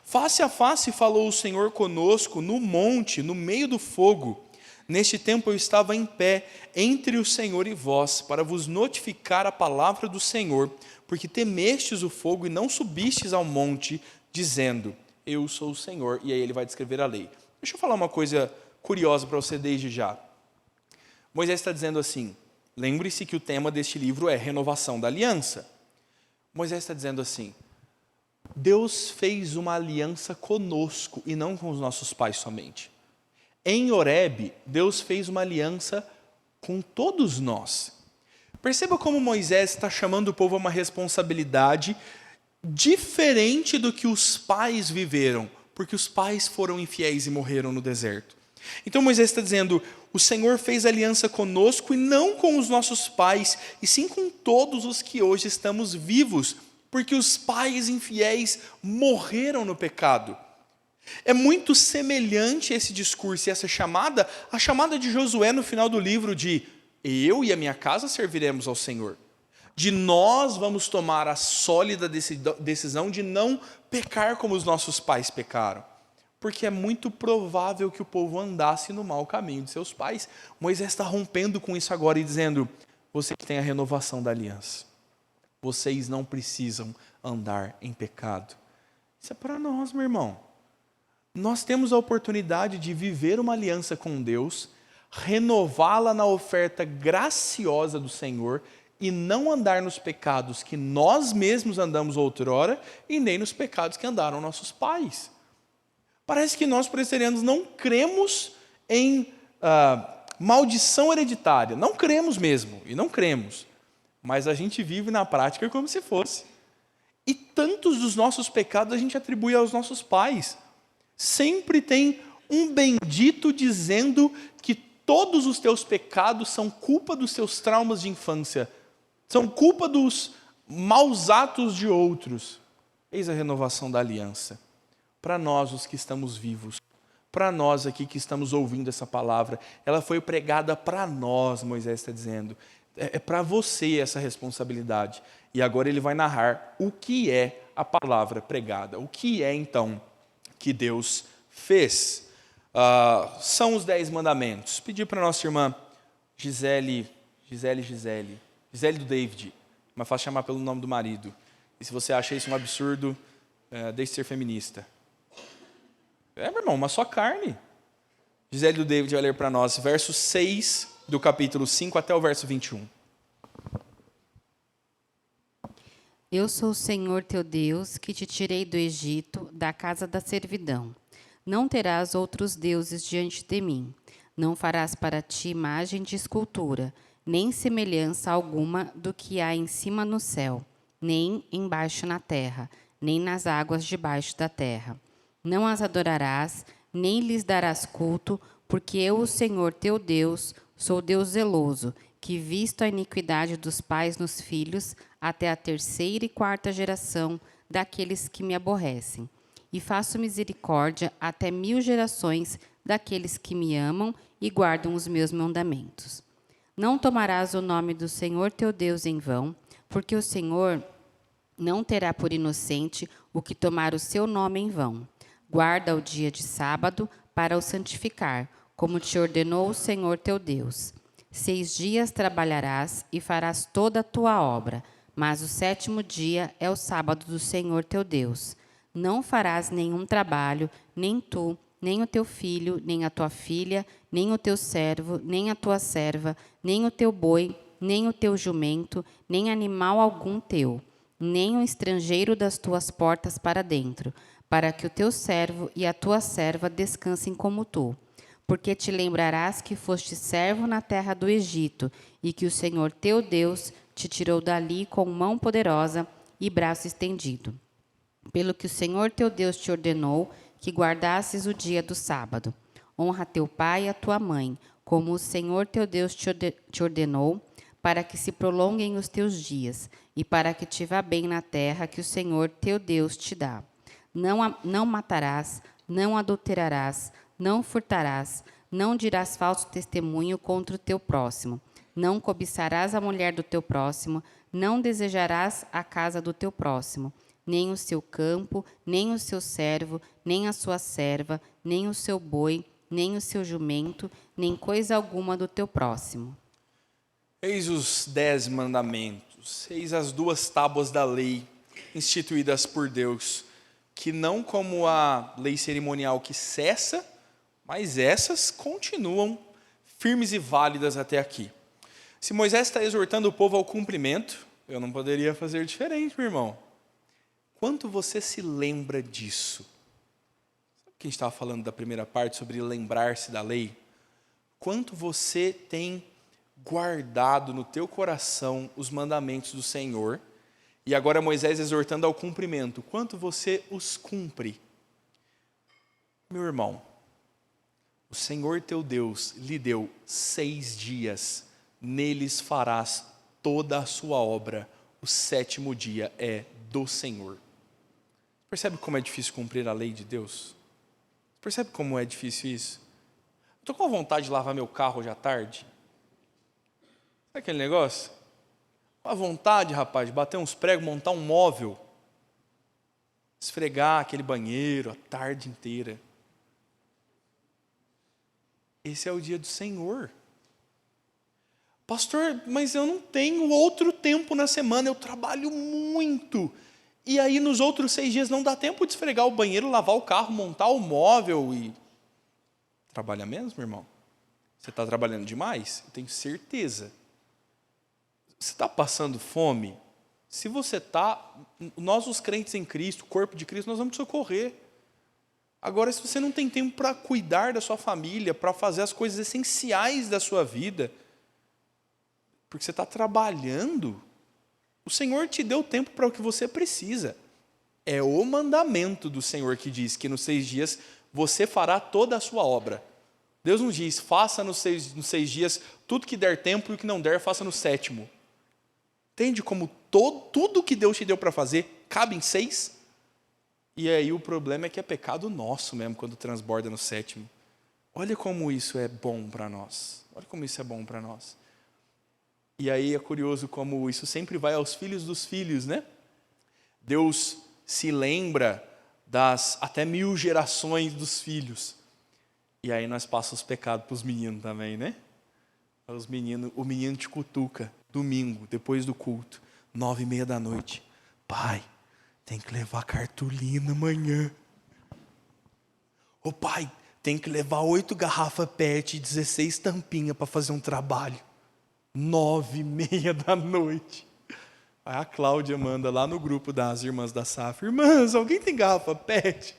Face a face falou o Senhor conosco no monte, no meio do fogo. Neste tempo eu estava em pé entre o Senhor e vós, para vos notificar a palavra do Senhor, porque temestes o fogo e não subistes ao monte, dizendo: Eu sou o Senhor. E aí ele vai descrever a lei. Deixa eu falar uma coisa curiosa para você desde já. Moisés está dizendo assim, lembre-se que o tema deste livro é renovação da aliança. Moisés está dizendo assim: Deus fez uma aliança conosco e não com os nossos pais somente. Em Horebe, Deus fez uma aliança com todos nós. Perceba como Moisés está chamando o povo a uma responsabilidade diferente do que os pais viveram, porque os pais foram infiéis e morreram no deserto. Então Moisés está dizendo: o Senhor fez aliança conosco e não com os nossos pais, e sim com todos os que hoje estamos vivos, porque os pais infiéis morreram no pecado. É muito semelhante esse discurso e essa chamada, a chamada de Josué no final do livro de: eu e a minha casa serviremos ao Senhor. De nós vamos tomar a sólida decisão de não pecar como os nossos pais pecaram. Porque é muito provável que o povo andasse no mau caminho de seus pais. Moisés está rompendo com isso agora e dizendo: você que tem a renovação da aliança, vocês não precisam andar em pecado. Isso é para nós, meu irmão. Nós temos a oportunidade de viver uma aliança com Deus, renová-la na oferta graciosa do Senhor e não andar nos pecados que nós mesmos andamos outrora e nem nos pecados que andaram nossos pais. Parece que nós presbiterianos não cremos em maldição hereditária. Não cremos mesmo, e não cremos. Mas a gente vive na prática como se fosse. E tantos dos nossos pecados a gente atribui aos nossos pais. Sempre tem um bendito dizendo que todos os teus pecados são culpa dos teus traumas de infância, são culpa dos maus atos de outros. Eis a renovação da aliança. Para nós, os que estamos vivos, para nós aqui que estamos ouvindo essa palavra, ela foi pregada para nós, Moisés está dizendo. É para você essa responsabilidade. E agora ele vai narrar o que é a palavra pregada, o que é então que Deus fez. São os 10 mandamentos. Pedi para a nossa irmã Gisele do David, mas faz chamar pelo nome do marido. E se você acha isso um absurdo, deixe de ser feminista. Meu irmão, uma só carne. Gisele do David vai ler para nós, verso 6 do capítulo 5 até o verso 21. Eu sou o Senhor teu Deus, que te tirei do Egito, da casa da servidão. Não terás outros deuses diante de mim. Não farás para ti imagem de escultura, nem semelhança alguma do que há em cima no céu, nem embaixo na terra, nem nas águas debaixo da terra. Não as adorarás, nem lhes darás culto, porque eu, o Senhor teu Deus, sou Deus zeloso, que visto a iniquidade dos pais nos filhos, até a 3ª e 4ª geração daqueles que me aborrecem. E faço misericórdia até 1000 gerações daqueles que me amam e guardam os meus mandamentos. Não tomarás o nome do Senhor teu Deus em vão, porque o Senhor Não terá por inocente o que tomar o seu nome em vão. Guarda o dia de sábado para o santificar, como te ordenou o Senhor teu Deus. 6 dias trabalharás e farás toda a tua obra, mas o 7º dia é o sábado do Senhor teu Deus. Não farás nenhum trabalho, nem tu, nem o teu filho, nem a tua filha, nem o teu servo, nem a tua serva, nem o teu boi, nem o teu jumento, nem animal algum teu, nem o estrangeiro das tuas portas para dentro, para que o teu servo e a tua serva descansem como tu. Porque te lembrarás que foste servo na terra do Egito, e que o Senhor teu Deus te tirou dali com mão poderosa e braço estendido. Pelo que o Senhor teu Deus te ordenou que guardasses o dia do sábado. Honra teu pai e a tua mãe, como o Senhor teu Deus te ordenou, para que se prolonguem os teus dias, e para que te vá bem na terra que o Senhor teu Deus te dá. Não matarás, não adulterarás, não furtarás, não dirás falso testemunho contra o teu próximo, não cobiçarás a mulher do teu próximo, não desejarás a casa do teu próximo, nem o seu campo, nem o seu servo, nem a sua serva, nem o seu boi, nem o seu jumento, nem coisa alguma do teu próximo. Eis os 10 mandamentos, eis as 2 tábuas da lei instituídas por Deus, que não como a lei cerimonial que cessa, mas essas continuam firmes e válidas até aqui. Se Moisés está exortando o povo ao cumprimento, eu não poderia fazer diferente, meu irmão. Quanto você se lembra disso? Sabe que a gente estava falando da primeira parte sobre lembrar-se da lei? Quanto você tem guardado no teu coração os mandamentos do Senhor? E agora Moisés exortando ao cumprimento. Quanto você os cumpre? Meu irmão, o Senhor teu Deus lhe deu 6 dias, neles farás toda a sua obra. O 7º dia é do Senhor. Percebe como é difícil cumprir a lei de Deus? Percebe como é difícil isso? Estou com vontade de lavar meu carro hoje à tarde. Sabe aquele negócio? Com a vontade, rapaz, de bater uns pregos, montar um móvel, esfregar aquele banheiro a tarde inteira. Esse é o dia do Senhor. Pastor, mas eu não tenho outro tempo na semana, eu trabalho muito. E aí nos outros 6 dias não dá tempo de esfregar o banheiro, lavar o carro, montar o móvel e... Trabalha mesmo, irmão? Você está trabalhando demais? Eu tenho certeza. Você está passando fome? Se você está, nós os crentes em Cristo, o corpo de Cristo, nós vamos te socorrer. Agora, se você não tem tempo para cuidar da sua família, para fazer as coisas essenciais da sua vida, porque você está trabalhando, o Senhor te deu tempo para o que você precisa. É o mandamento do Senhor que diz que nos 6 dias você fará toda a sua obra. Deus não diz, faça nos 6 dias tudo que der tempo e o que não der, faça no 7º. Entende como tudo que Deus te deu para fazer cabe em 6? E aí o problema é que é pecado nosso mesmo quando transborda no 7º. Olha como isso é bom para nós. Olha como isso é bom para nós. E aí é curioso como isso sempre vai aos filhos dos filhos, né? Deus se lembra das até 1000 gerações dos filhos. E aí nós passamos os pecados para os meninos também, né? O menino te cutuca, domingo, depois do culto, 9h30 da noite. Pai, tem que levar cartolina amanhã. Ô pai, tem que levar 8 garrafas PET e 16 tampinhas para fazer um trabalho. 9h30 da noite. Aí a Cláudia manda lá no grupo das irmãs da SAF, irmãs, alguém tem garrafa PET?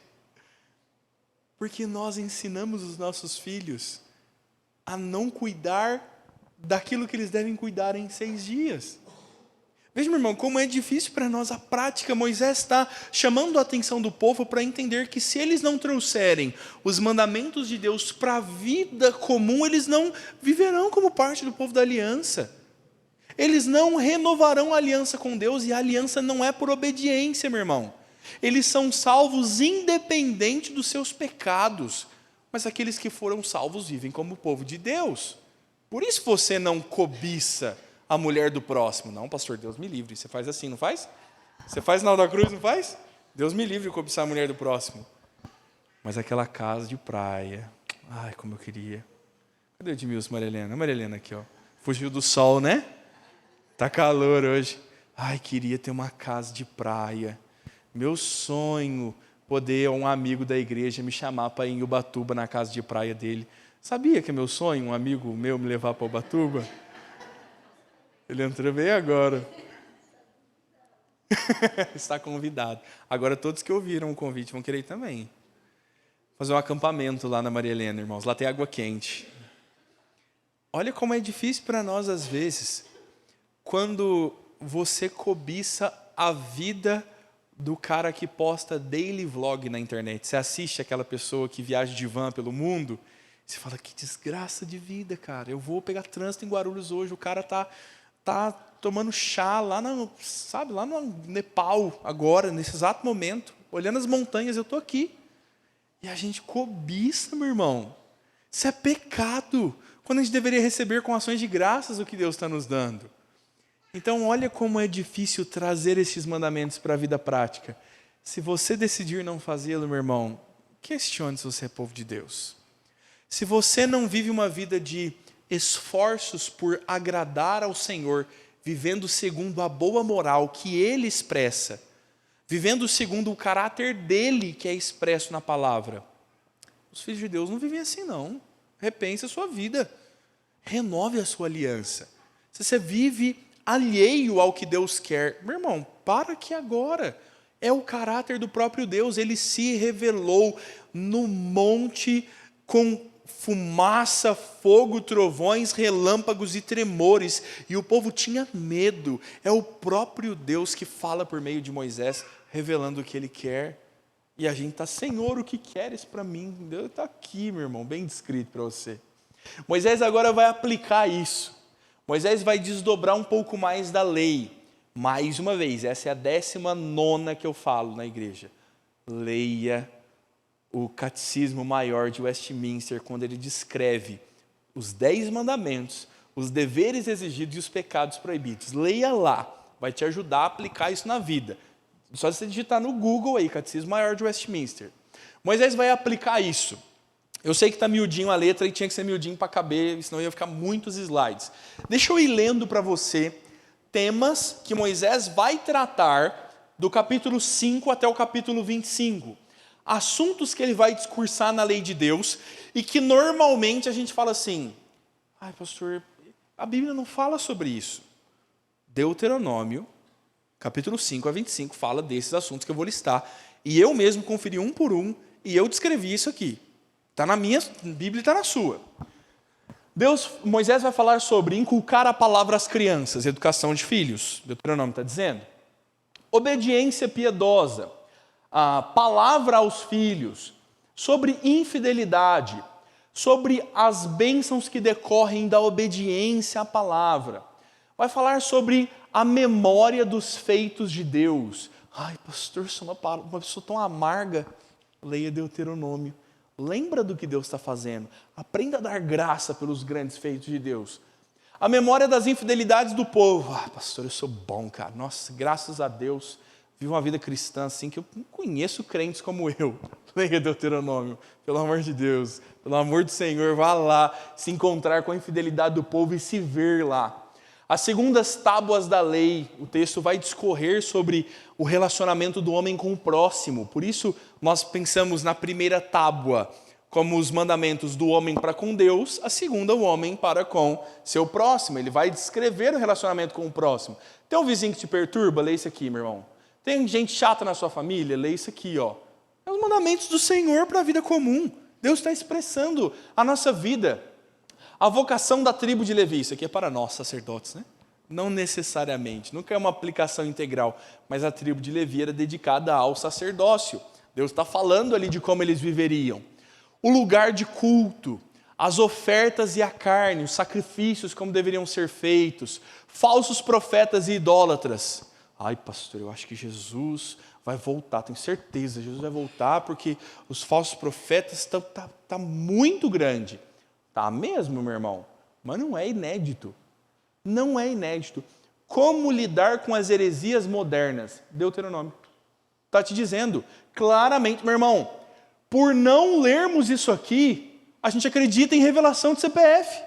Porque nós ensinamos os nossos filhos a não cuidar daquilo que eles devem cuidar em 6 dias. Veja, meu irmão, como é difícil para nós a prática. Moisés está chamando a atenção do povo para entender que se eles não trouxerem os mandamentos de Deus para a vida comum, eles não viverão como parte do povo da aliança. Eles não renovarão a aliança com Deus, e a aliança não é por obediência, meu irmão. Eles são salvos independente dos seus pecados, mas aqueles que foram salvos vivem como povo de Deus. Por isso você não cobiça a mulher do próximo. Não, pastor, Deus me livre. Você faz assim, não faz? Você faz sinal da cruz, não faz? Deus me livre de cobiçar a mulher do próximo. Mas aquela casa de praia, ai, como eu queria. Cadê o Edmilson, Maria Helena? A Maria Helena aqui, ó. Fugiu do sol, né? Tá calor hoje. Ai, queria ter uma casa de praia. Meu sonho, poder um amigo da igreja me chamar para ir em Ubatuba, na casa de praia dele. Sabia que é meu sonho, um amigo meu me levar para Ubatuba? Ele entrou bem agora. Está convidado. Agora todos que ouviram o convite vão querer ir também. Fazer um acampamento lá na Maria Helena, irmãos. Lá tem água quente. Olha como é difícil para nós às vezes, quando você cobiça a vida do cara que posta daily vlog na internet. Você assiste aquela pessoa que viaja de van pelo mundo, você fala, que desgraça de vida, cara. Eu vou pegar trânsito em Guarulhos hoje, o cara tá tomando chá lá no Nepal, agora, nesse exato momento, olhando as montanhas, eu estou aqui. E a gente cobiça, meu irmão. Isso é pecado, quando a gente deveria receber com ações de graças o que Deus está nos dando. Então, olha como é difícil trazer esses mandamentos para a vida prática. Se você decidir não fazê-lo, meu irmão, questione se você é povo de Deus. Se você não vive uma vida de esforços por agradar ao Senhor, vivendo segundo a boa moral que Ele expressa, vivendo segundo o caráter dEle que é expresso na palavra, os filhos de Deus não vivem assim não. Repense a sua vida, renove a sua aliança. Se você vive alheio ao que Deus quer, meu irmão, para que agora. É o caráter do próprio Deus, Ele se revelou no monte com fumaça, fogo, trovões, relâmpagos e tremores, e o povo tinha medo. É o próprio Deus que fala por meio de Moisés, revelando o que Ele quer. E a gente está, Senhor, o que queres para mim? Deus está aqui, meu irmão, bem descrito para você. Moisés agora vai aplicar isso. Moisés vai desdobrar um pouco mais da lei. Mais uma vez, essa é a 19ª que eu falo na igreja. Leia o Catecismo Maior de Westminster, quando ele descreve os 10 mandamentos, os deveres exigidos e os pecados proibidos. Leia lá, vai te ajudar a aplicar isso na vida. Só você digitar no Google aí, Catecismo Maior de Westminster. Moisés vai aplicar isso. Eu sei que está miudinho a letra e tinha que ser miudinho para caber, senão ia ficar muitos slides. Deixa eu ir lendo para você temas que Moisés vai tratar do capítulo 5 até o capítulo 25. Assuntos que ele vai discursar na lei de Deus e que normalmente a gente fala assim, ai pastor, a Bíblia não fala sobre isso. Deuteronômio, capítulo 5 a 25, fala desses assuntos que eu vou listar. E eu mesmo conferi um por um e eu descrevi isso aqui. Está na minha Bíblia e está na sua. Moisés vai falar sobre inculcar a palavra às crianças, educação de filhos, Deuteronômio está dizendo. Obediência piedosa, a palavra aos filhos, sobre infidelidade, sobre as bênçãos que decorrem da obediência à palavra. Vai falar sobre a memória dos feitos de Deus. Ai, pastor, sou uma pessoa tão amarga. Leia Deuteronômio. Lembra do que Deus está fazendo. Aprenda a dar graça pelos grandes feitos de Deus. A memória das infidelidades do povo. Ah, pastor, eu sou bom, cara. Nossa, graças a Deus, vivo uma vida cristã assim, que eu não conheço crentes como eu. Leia Deuteronômio, pelo amor de Deus. Pelo amor do Senhor, vá lá se encontrar com a infidelidade do povo e se ver lá. As segundas tábuas da lei, o texto vai discorrer sobre o relacionamento do homem com o próximo. Por isso, nós pensamos na primeira tábua como os mandamentos do homem para com Deus, a segunda, o homem para com seu próximo. Ele vai descrever o relacionamento com o próximo. Tem um vizinho que te perturba? Lê isso aqui, meu irmão. Tem gente chata na sua família? Lê isso aqui, ó. É os mandamentos do Senhor para a vida comum. Deus está expressando a nossa vida. A vocação da tribo de Levi, isso aqui é para nós, sacerdotes, né? Não necessariamente, nunca é uma aplicação integral, mas a tribo de Levi era dedicada ao sacerdócio. Deus está falando ali de como eles viveriam. O lugar de culto, as ofertas e a carne, os sacrifícios como deveriam ser feitos, falsos profetas e idólatras. Ai, pastor, eu acho que Jesus vai voltar, tenho certeza, Jesus vai voltar porque os falsos profetas tá muito grande. Tá mesmo, meu irmão, mas não é inédito. Não é inédito. Como lidar com as heresias modernas? Deuteronômio. Está te dizendo claramente, meu irmão, por não lermos isso aqui, a gente acredita em revelação de CPF.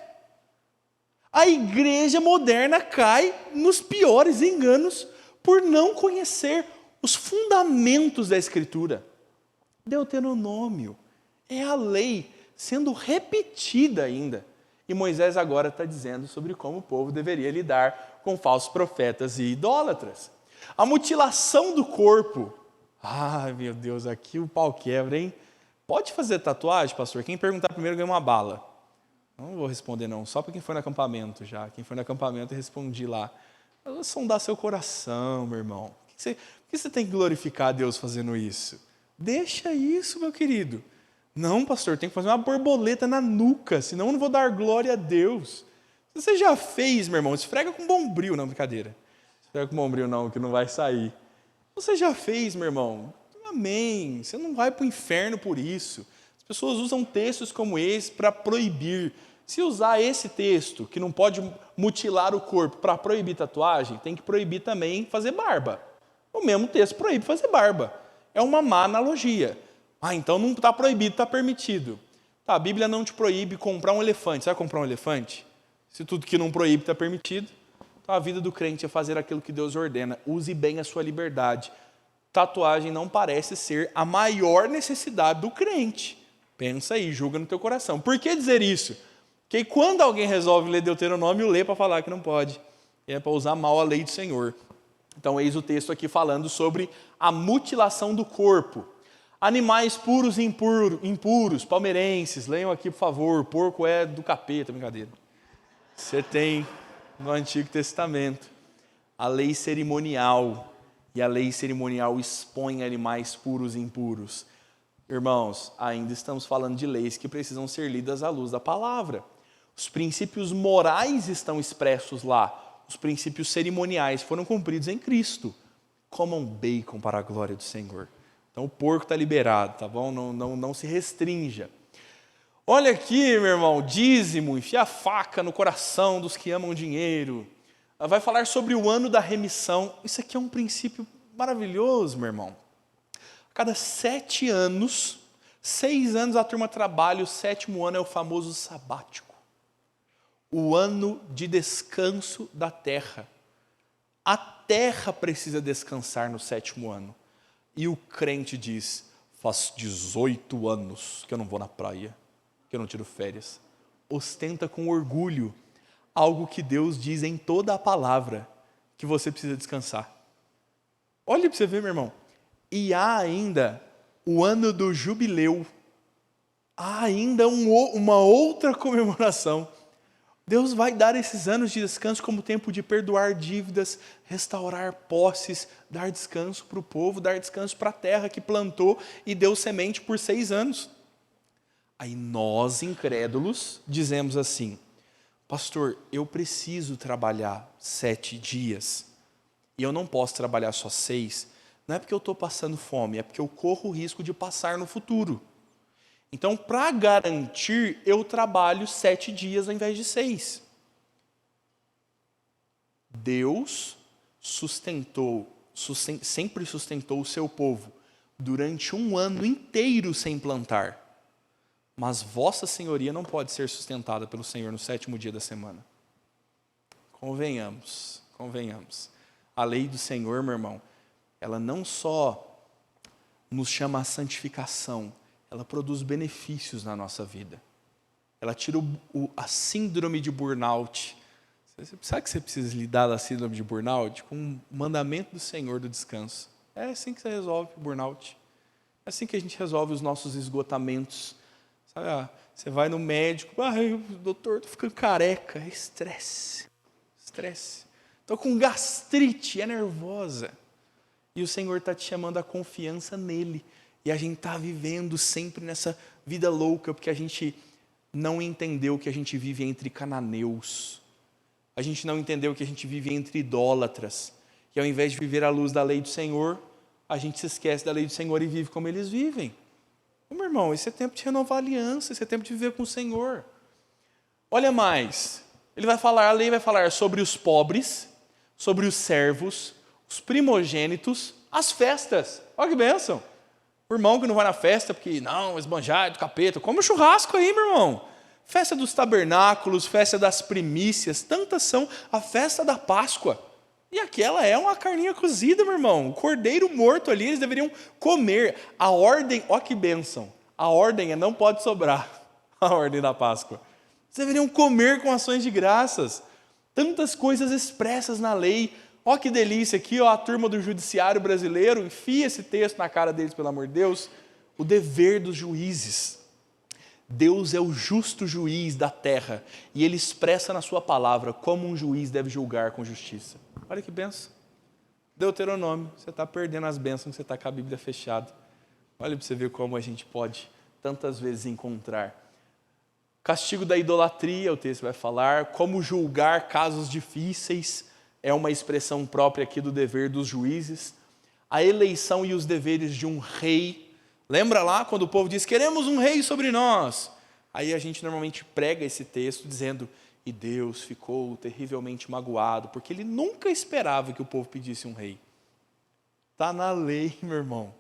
A igreja moderna cai nos piores enganos por não conhecer os fundamentos da Escritura. Deuteronômio é a lei sendo repetida ainda. E Moisés agora está dizendo sobre como o povo deveria lidar com falsos profetas e idólatras. A mutilação do corpo. Ai, meu Deus, aqui o pau quebra, hein? Pode fazer tatuagem, pastor? Quem perguntar primeiro ganha uma bala. Não vou responder não, só para quem foi no acampamento já. Quem foi no acampamento eu respondi lá. Eu vou sondar seu coração, meu irmão. Por que você tem que glorificar a Deus fazendo isso? Deixa isso, meu querido. Não, pastor, tem que fazer uma borboleta na nuca, senão eu não vou dar glória a Deus. Se você já fez, meu irmão, esfrega com bombril. Não, brincadeira. Esfrega com bombril não, que não vai sair. Você já fez, meu irmão? Amém. Você não vai para o inferno por isso. As pessoas usam textos como esse para proibir. Se usar esse texto, que não pode mutilar o corpo, para proibir tatuagem, tem que proibir também fazer barba. O mesmo texto proíbe fazer barba. É uma má analogia. Ah, então não está proibido, está permitido. Tá, a Bíblia não te proíbe comprar um elefante. Você vai comprar um elefante? Se tudo que não proíbe está permitido, então a vida do crente é fazer aquilo que Deus ordena. Use bem a sua liberdade. Tatuagem não parece ser a maior necessidade do crente. Pensa aí, julga no teu coração. Por que dizer isso? Porque quando alguém resolve ler Deuteronômio, lê para falar que não pode. É para usar mal a lei do Senhor. Então, eis o texto aqui falando sobre a mutilação do corpo. Animais puros e impuros, palmeirenses, leiam aqui, por favor. Porco é do capeta, brincadeira. Você tem no Antigo Testamento a lei cerimonial. E a lei cerimonial expõe animais puros e impuros. Irmãos, ainda estamos falando de leis que precisam ser lidas à luz da palavra. Os princípios morais estão expressos lá. Os princípios cerimoniais foram cumpridos em Cristo. Comam bacon para a glória do Senhor. Então o porco está liberado, tá bom? Não se restrinja. Olha aqui, meu irmão, dízimo, enfia a faca no coração dos que amam dinheiro. Vai falar sobre o ano da remissão. Isso aqui é um princípio maravilhoso, meu irmão. A cada 7 anos, 6 anos a turma trabalha, o 7º ano é o famoso sabático. O ano de descanso da terra. A terra precisa descansar no 7º ano. E o crente diz, faz 18 anos que eu não vou na praia, que eu não tiro férias. Ostenta com orgulho algo que Deus diz em toda a palavra, que você precisa descansar. Olha para você ver, meu irmão. E há ainda o ano do jubileu. Há ainda uma outra comemoração. Deus vai dar esses anos de descanso como tempo de perdoar dívidas, restaurar posses, dar descanso para o povo, dar descanso para a terra que plantou e deu semente por 6 anos. Aí nós, incrédulos, dizemos assim, pastor, eu preciso trabalhar 7 dias e eu não posso trabalhar só 6. Não é porque eu estou passando fome, é porque eu corro o risco de passar no futuro. Então, para garantir, eu trabalho 7 dias ao invés de 6. Deus sempre sustentou o seu povo durante 1 ano inteiro sem plantar. Mas vossa senhoria não pode ser sustentada pelo Senhor no 7º dia da semana. Convenhamos. A lei do Senhor, meu irmão, ela não só nos chama à santificação, ela produz benefícios na nossa vida. Ela tira a síndrome de burnout. Sabe que você precisa lidar da síndrome de burnout? Com o mandamento do Senhor do descanso. É assim que você resolve o burnout. É assim que a gente resolve os nossos esgotamentos. Sabe, você vai no médico, doutor, estou ficando careca. É estresse. Estou com gastrite, é nervosa. E o Senhor está te chamando a confiança nele. E a gente está vivendo sempre nessa vida louca, porque a gente não entendeu que a gente vive entre cananeus. A gente não entendeu que a gente vive entre idólatras. E ao invés de viver à luz da lei do Senhor, a gente se esquece da lei do Senhor e vive como eles vivem. Meu irmão, esse é tempo de renovar a aliança, esse é tempo de viver com o Senhor. Olha mais, a lei vai falar sobre os pobres, sobre os servos, os primogênitos, as festas. Olha que bênção. O irmão que não vai na festa porque, não, esbanjar é do capeta. Come o churrasco aí, meu irmão. Festa dos tabernáculos, festa das primícias, tantas são. A festa da Páscoa. E aquela é uma carninha cozida, meu irmão. O cordeiro morto ali, eles deveriam comer. A ordem, olha que bênção. A ordem é não pode sobrar. A ordem da Páscoa. Eles deveriam comer com ações de graças. Tantas coisas expressas na lei. Ó que delícia aqui, ó, a turma do judiciário brasileiro, enfia esse texto na cara deles, pelo amor de Deus. O dever dos juízes. Deus é o justo juiz da terra e Ele expressa na sua palavra como um juiz deve julgar com justiça. Olha que benção. Deuteronômio, você está perdendo as bênçãos, você está com a Bíblia fechada. Olha para você ver como a gente pode tantas vezes encontrar. Castigo da idolatria, o texto vai falar. Como julgar casos difíceis, é uma expressão própria aqui do dever dos juízes. A eleição e os deveres de um rei. Lembra lá quando o povo diz, queremos um rei sobre nós? Aí a gente normalmente prega esse texto dizendo, e Deus ficou terrivelmente magoado, porque Ele nunca esperava que o povo pedisse um rei. Está na lei, meu irmão.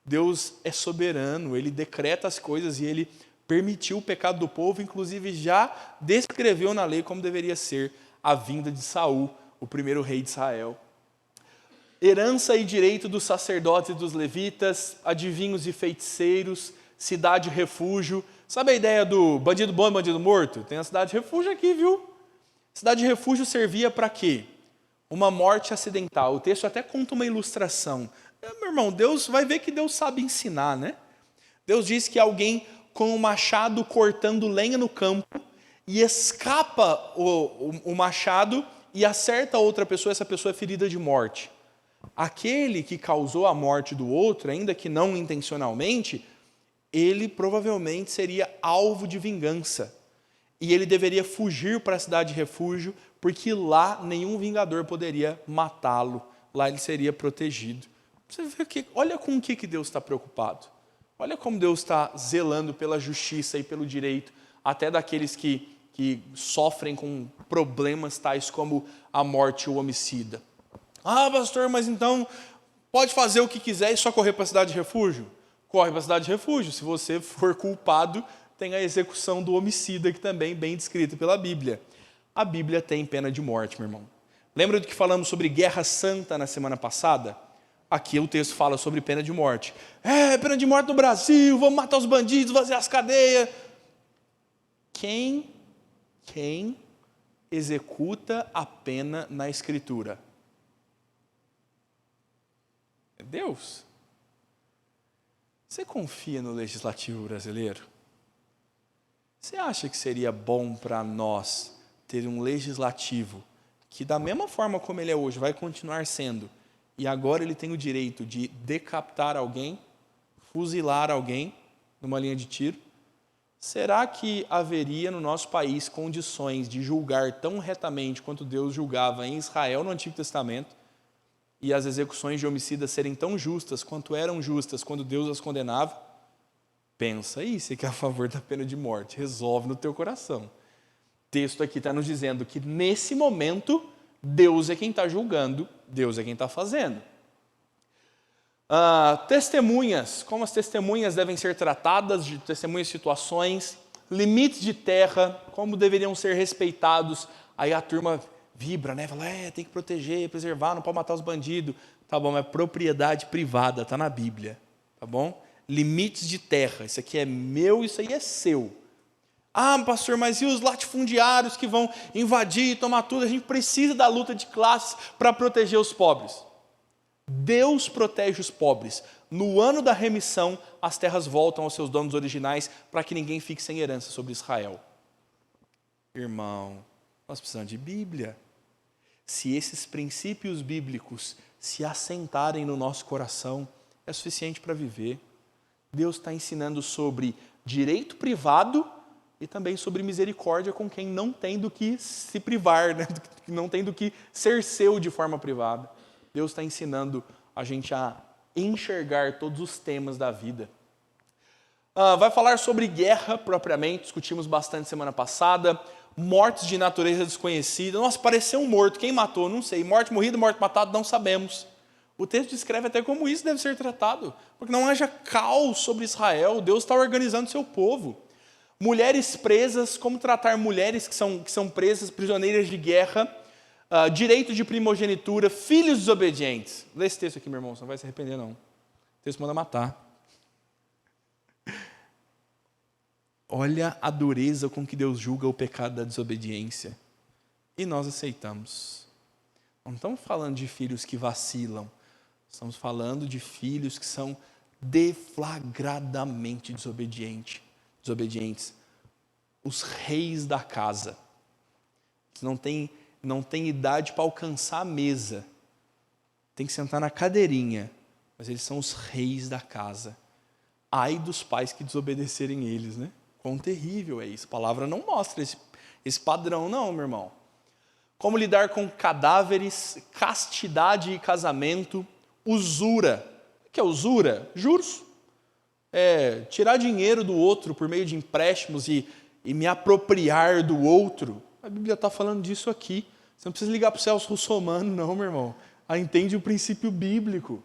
Deus é soberano, Ele decreta as coisas e Ele permitiu o pecado do povo, inclusive já descreveu na lei como deveria ser a vinda de Saul, o primeiro rei de Israel. Herança e direito dos sacerdotes e dos levitas, adivinhos e feiticeiros, cidade refúgio. Sabe a ideia do bandido bom e bandido morto? Tem a cidade refúgio aqui, viu? Cidade refúgio servia para quê? Uma morte acidental. O texto até conta uma ilustração. Meu irmão, Deus vai ver que Deus sabe ensinar, né? Deus diz que alguém com um machado cortando lenha no campo e escapa o machado e acerta outra pessoa, essa pessoa é ferida de morte. Aquele que causou a morte do outro, ainda que não intencionalmente, ele provavelmente seria alvo de vingança. E ele deveria fugir para a cidade de refúgio, porque lá nenhum vingador poderia matá-lo. Lá ele seria protegido. Você vê que, olha com o que Deus está preocupado. Olha como Deus está zelando pela justiça e pelo direito, até daqueles que sofrem com problemas tais como a morte ou o homicida. Ah, pastor, mas então pode fazer o que quiser e só correr para a cidade de refúgio? Corre para a cidade de refúgio. Se você for culpado, tem a execução do homicida, que também é bem descrita pela Bíblia. A Bíblia tem pena de morte, meu irmão. Lembra do que falamos sobre guerra santa na semana passada? Aqui o texto fala sobre pena de morte. Pena de morte no Brasil, vamos matar os bandidos, fazer as cadeias. Quem executa a pena na Escritura? É Deus. Você confia no legislativo brasileiro? Você acha que seria bom para nós ter um legislativo que, da mesma forma como ele é hoje, vai continuar sendo, e agora ele tem o direito de decapitar alguém, fuzilar alguém numa linha de tiro? Será que haveria no nosso país condições de julgar tão retamente quanto Deus julgava em Israel no Antigo Testamento, e as execuções de homicidas serem tão justas quanto eram justas quando Deus as condenava? Pensa aí, você que é a favor da pena de morte, resolve no teu coração. O texto aqui está nos dizendo que nesse momento, Deus é quem está julgando, Deus é quem está fazendo. Testemunhas, como as testemunhas devem ser tratadas, de testemunhas de situações, limites de terra, como deveriam ser respeitados. Aí a turma vibra, né? Fala, tem que proteger, preservar, não pode matar os bandidos. Tá bom, mas propriedade privada, está na Bíblia, tá bom? Limites de terra, isso aqui é meu, isso aí é seu. Ah, pastor, mas e os latifundiários que vão invadir e tomar tudo? A gente precisa da luta de classes para proteger os pobres. Deus protege os pobres. No ano da remissão, as terras voltam aos seus donos originais para que ninguém fique sem herança sobre Israel. Irmão, nós precisamos de Bíblia. Se esses princípios bíblicos se assentarem no nosso coração, é suficiente para viver. Deus está ensinando sobre direito privado e também sobre misericórdia com quem não tem do que se privar, né? Não tem do que ser seu de forma privada. Deus está ensinando a gente a enxergar todos os temas da vida. Vai falar sobre guerra propriamente, discutimos bastante semana passada. mortes de natureza desconhecida. Nossa, pareceu um morto, quem matou? Não sei. Morte morrida, morte matada, não sabemos. O texto descreve até como isso deve ser tratado, porque não haja caos sobre Israel, Deus está organizando seu povo. Mulheres presas, como tratar mulheres que são presas, prisioneiras de guerra, direito de primogenitura, filhos desobedientes. Lê esse texto aqui, meu irmão, você não vai se arrepender, não. O texto manda matar. Olha a dureza com que Deus julga o pecado da desobediência. E nós aceitamos. Não estamos falando de filhos que vacilam. Estamos falando de filhos que são deflagradamente desobedientes. Os reis da casa. Eles não têm idade para alcançar a mesa. Tem que sentar na cadeirinha. Mas eles são os reis da casa. Ai dos pais que desobedecerem eles, né? Quão terrível é isso. A palavra não mostra esse padrão, não, meu irmão. Como lidar com cadáveres, castidade e casamento, usura. O que é usura? Juros. Tirar dinheiro do outro por meio de empréstimos e me apropriar do outro. A Bíblia está falando disso aqui. Você não precisa ligar para o Celso Russomano, não, meu irmão. Entende o princípio bíblico.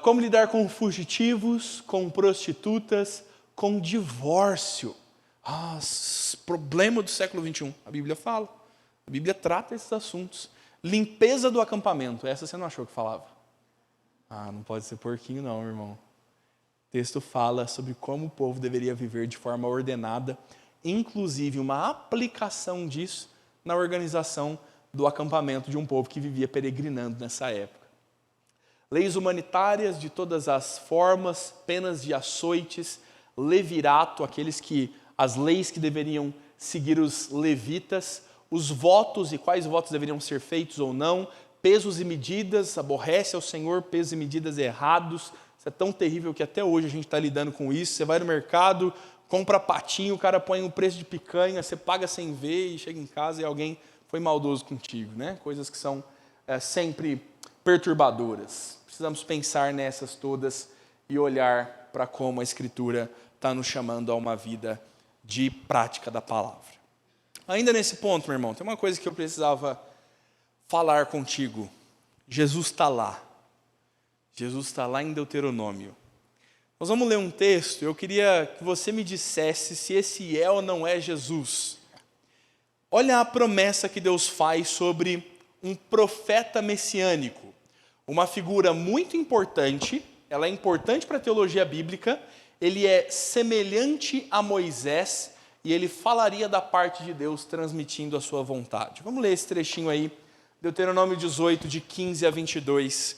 Como lidar com fugitivos, com prostitutas, com divórcio. Problema do século XXI. A Bíblia fala. A Bíblia trata esses assuntos. Limpeza do acampamento. Essa você não achou que falava? Não pode ser porquinho não, irmão. O texto fala sobre como o povo deveria viver de forma ordenada, inclusive uma aplicação disso na organização do acampamento de um povo que vivia peregrinando nessa época. Leis humanitárias de todas as formas, penas de açoites, levirato, as leis que deveriam seguir os levitas, os votos e quais votos deveriam ser feitos ou não, pesos e medidas, aborrece ao Senhor pesos e medidas errados. Isso é tão terrível que até hoje a gente está lidando com isso. Você vai no mercado, compra patinho, o cara põe um preço de picanha, você paga sem ver e chega em casa e alguém foi maldoso contigo, né? Coisas que são sempre perturbadoras. Precisamos pensar nessas todas e olhar para como a Escritura está nos chamando a uma vida de prática da palavra. Ainda nesse ponto, meu irmão, tem uma coisa que eu precisava falar contigo. Jesus está lá. Jesus está lá em Deuteronômio. Nós vamos ler um texto, eu queria que você me dissesse se esse é ou não é Jesus. Olha a promessa que Deus faz sobre um profeta messiânico. Uma figura muito importante, ela é importante para a teologia bíblica, ele é semelhante a Moisés e ele falaria da parte de Deus transmitindo a sua vontade. Vamos ler esse trechinho aí, Deuteronômio 18, de 15 a 22.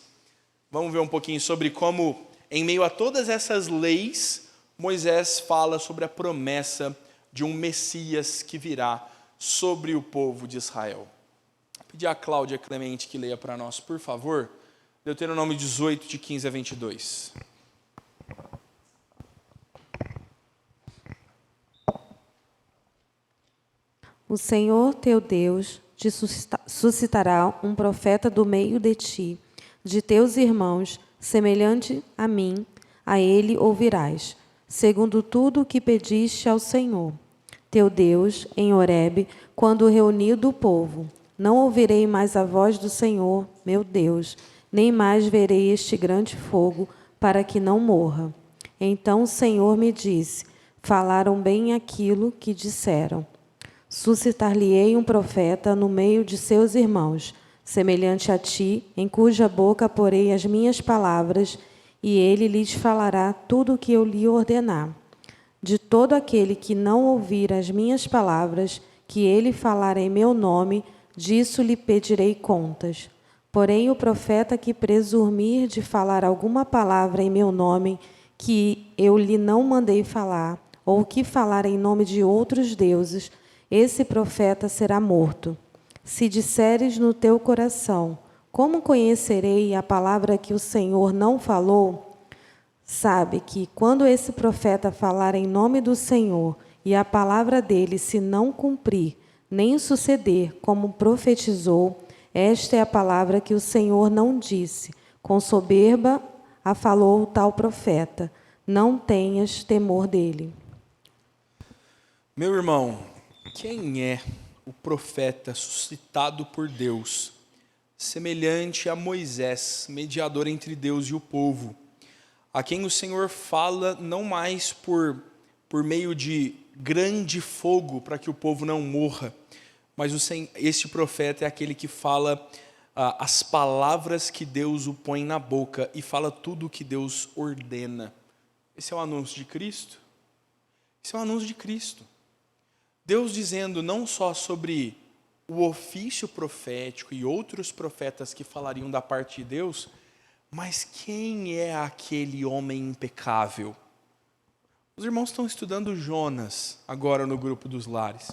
Vamos ver um pouquinho sobre como, em meio a todas essas leis, Moisés fala sobre a promessa de um Messias que virá sobre o povo de Israel. Vou pedir a Cláudia Clemente que leia para nós, por favor, Deuteronômio 18, de 15 a 22. O Senhor teu Deus te suscitará um profeta do meio de ti, de teus irmãos, semelhante a mim, a ele ouvirás, segundo tudo o que pediste ao Senhor, teu Deus, em Horebe, quando reunido o povo. Não ouvirei mais a voz do Senhor, meu Deus, nem mais verei este grande fogo, para que não morra. Então o Senhor me disse, falaram bem aquilo que disseram. Suscitar-lhe-ei um profeta no meio de seus irmãos, semelhante a ti, em cuja boca porei as minhas palavras, e ele lhes falará tudo o que eu lhe ordenar. De todo aquele que não ouvir as minhas palavras, que ele falar em meu nome, disso lhe pedirei contas. Porém, o profeta que presumir de falar alguma palavra em meu nome, que eu lhe não mandei falar, ou que falar em nome de outros deuses, esse profeta será morto. Se disseres no teu coração, como conhecerei a palavra que o Senhor não falou? Sabe que, quando esse profeta falar em nome do Senhor, e a palavra dele se não cumprir, nem suceder como profetizou, esta é a palavra que o Senhor não disse. Com soberba a falou o tal profeta. Não tenhas temor dele. Meu irmão, Quem é o profeta suscitado por Deus, semelhante a Moisés, mediador entre Deus e o povo, a quem o Senhor fala não mais por meio de grande fogo para que o povo não morra, mas este profeta é aquele que fala as palavras que Deus o põe na boca e fala tudo o que Deus ordena. Esse é o anúncio de Cristo. Esse é o anúncio de Cristo. Deus dizendo não só sobre o ofício profético e outros profetas que falariam da parte de Deus, mas quem é aquele homem impecável? Os irmãos estão estudando Jonas agora no grupo dos lares.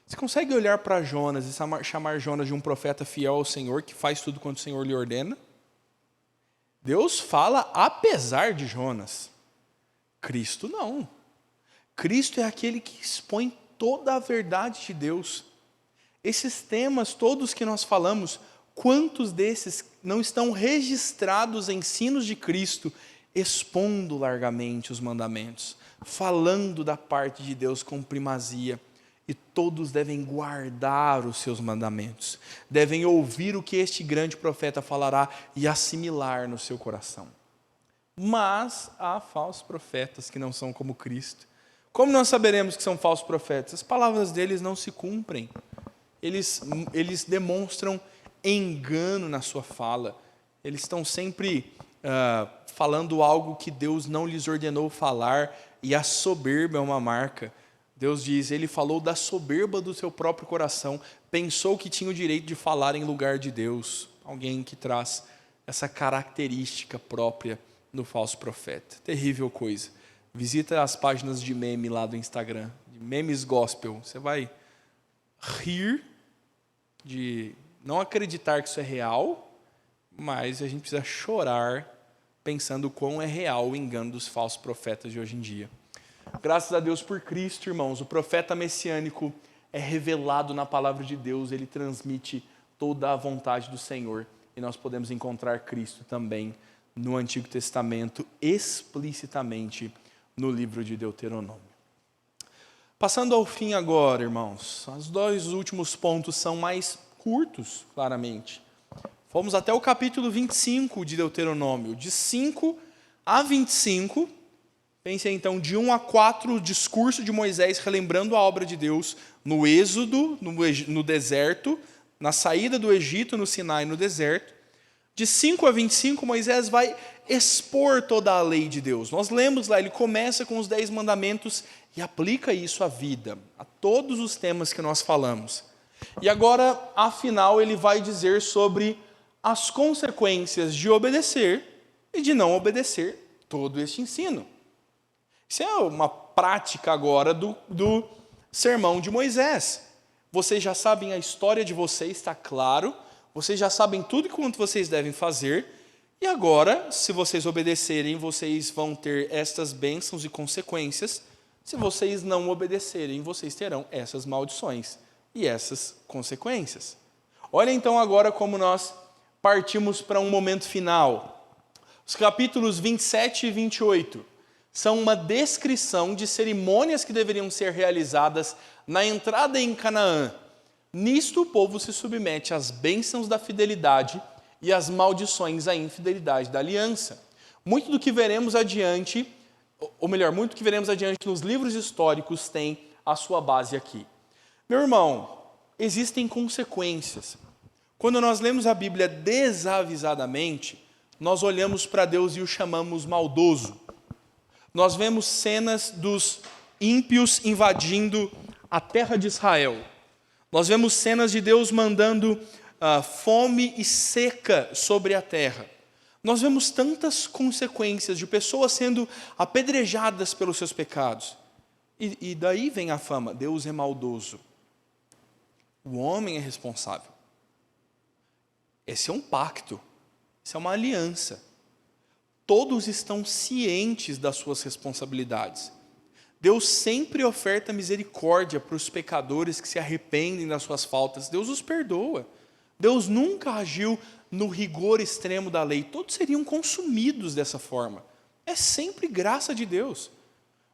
Você consegue olhar para Jonas e chamar Jonas de um profeta fiel ao Senhor, que faz tudo quanto o Senhor lhe ordena? Deus fala apesar de Jonas. Cristo não. Cristo é aquele que expõe toda a verdade de Deus. Esses temas todos que nós falamos, quantos desses não estão registrados em ensinos de Cristo, expondo largamente os mandamentos, falando da parte de Deus com primazia? E todos devem guardar os seus mandamentos, devem ouvir o que este grande profeta falará e assimilar no seu coração. Mas há falsos profetas que não são como Cristo. Como nós saberemos que são falsos profetas? As palavras deles não se cumprem. Eles demonstram engano na sua fala. Eles estão sempre falando algo que Deus não lhes ordenou falar, e a soberba é uma marca. Deus diz, ele falou da soberba do seu próprio coração, pensou que tinha o direito de falar em lugar de Deus. Alguém que traz essa característica própria no falso profeta. Terrível coisa. Visita as páginas de meme lá do Instagram, de memes gospel. Você vai rir de não acreditar que isso é real, mas a gente precisa chorar pensando quão é real o engano dos falsos profetas de hoje em dia. Graças a Deus por Cristo, irmãos, o profeta messiânico é revelado na palavra de Deus, ele transmite toda a vontade do Senhor, e nós podemos encontrar Cristo também no Antigo Testamento, explicitamente no livro de Deuteronômio. Passando ao fim agora, irmãos, os dois últimos pontos são mais curtos, claramente. Fomos até o capítulo 25 de Deuteronômio, de 5 a 25. Pense então, de 1 a 4, o discurso de Moisés relembrando a obra de Deus no Êxodo, no deserto, na saída do Egito, no Sinai, no deserto. De 5 a 25, Moisés vai expor toda a lei de Deus. Nós lemos lá, ele começa com os 10 mandamentos e aplica isso à vida, a todos os temas que nós falamos. E agora, afinal, ele vai dizer sobre as consequências de obedecer e de não obedecer todo este ensino. Isso é uma prática agora do sermão de Moisés. Vocês já sabem a história de vocês, está claro. Vocês já sabem tudo quanto vocês devem fazer. E agora, se vocês obedecerem, vocês vão ter estas bênçãos e consequências. Se vocês não obedecerem, vocês terão essas maldições e essas consequências. Olha então agora como nós partimos para um momento final. Os capítulos 27 e 28. São uma descrição de cerimônias que deveriam ser realizadas na entrada em Canaã. Nisto o povo se submete às bênçãos da fidelidade e às maldições à infidelidade da aliança. Muito do que veremos adiante, ou melhor, muito do que veremos adiante nos livros históricos tem a sua base aqui. Meu irmão, existem consequências. Quando nós lemos a Bíblia desavisadamente, nós olhamos para Deus e o chamamos maldoso. Nós vemos cenas dos ímpios invadindo a terra de Israel. Nós vemos cenas de Deus mandando fome e seca sobre a terra. Nós vemos tantas consequências de pessoas sendo apedrejadas pelos seus pecados. E daí vem a fama, Deus é maldoso. O homem é responsável. Esse é um pacto, isso é uma aliança. Todos estão cientes das suas responsabilidades. Deus sempre oferta misericórdia para os pecadores que se arrependem das suas faltas. Deus os perdoa. Deus nunca agiu no rigor extremo da lei. Todos seriam consumidos dessa forma. É sempre graça de Deus.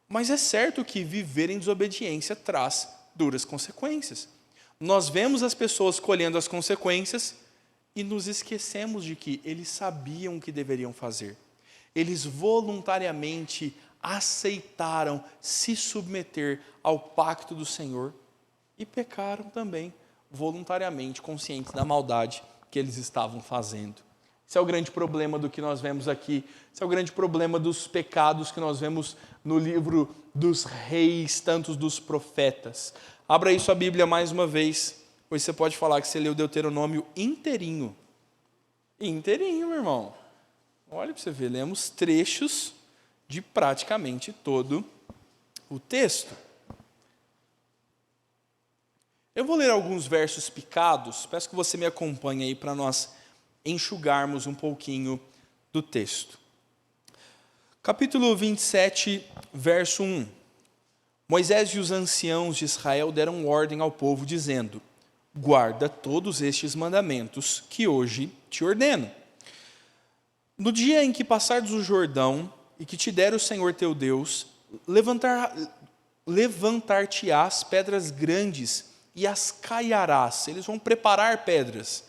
Mas é certo que viver em desobediência traz duras consequências. Nós vemos as pessoas colhendo as consequências e nos esquecemos de que eles sabiam o que deveriam fazer. Eles voluntariamente aceitaram se submeter ao pacto do Senhor e pecaram também voluntariamente, conscientes da maldade que eles estavam fazendo. Esse é o grande problema do que nós vemos aqui. Esse é o grande problema dos pecados que nós vemos no livro dos reis, tantos dos profetas. Abra aí sua Bíblia mais uma vez, pois você pode falar que você leu Deuteronômio inteirinho. Inteirinho, meu irmão. Olha para você ver, lemos trechos de praticamente todo o texto. Eu vou ler alguns versos picados, peço que você me acompanhe aí para nós enxugarmos um pouquinho do texto. Capítulo 27, verso 1. Moisés e os anciãos de Israel deram ordem ao povo, dizendo: guarda todos estes mandamentos que hoje te ordeno. No dia em que passares o Jordão e que te der o Senhor teu Deus, levantar-te-ás pedras grandes e as caiarás. Eles vão preparar pedras.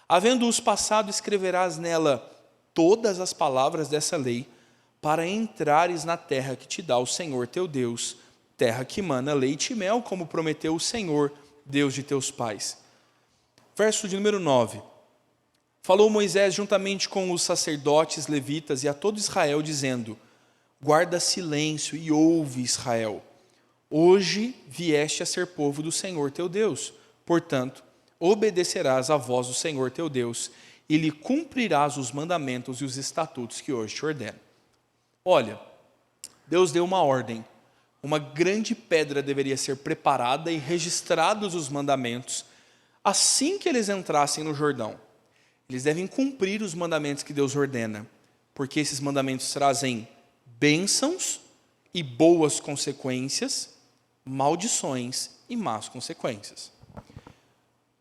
Havendo-os passado, escreverás nela todas as palavras dessa lei, para entrares na terra que te dá o Senhor teu Deus, terra que mana leite e mel, como prometeu o Senhor, Deus de teus pais. Verso de número 9. Falou Moisés juntamente com os sacerdotes, levitas e a todo Israel, dizendo: guarda silêncio e ouve, Israel. Hoje vieste a ser povo do Senhor teu Deus. Portanto, obedecerás à voz do Senhor teu Deus e lhe cumprirás os mandamentos e os estatutos que hoje te ordeno. Olha, Deus deu uma ordem. Uma grande pedra deveria ser preparada e registrados os mandamentos assim que eles entrassem no Jordão. Eles devem cumprir os mandamentos que Deus ordena, porque esses mandamentos trazem bênçãos e boas consequências, maldições e más consequências.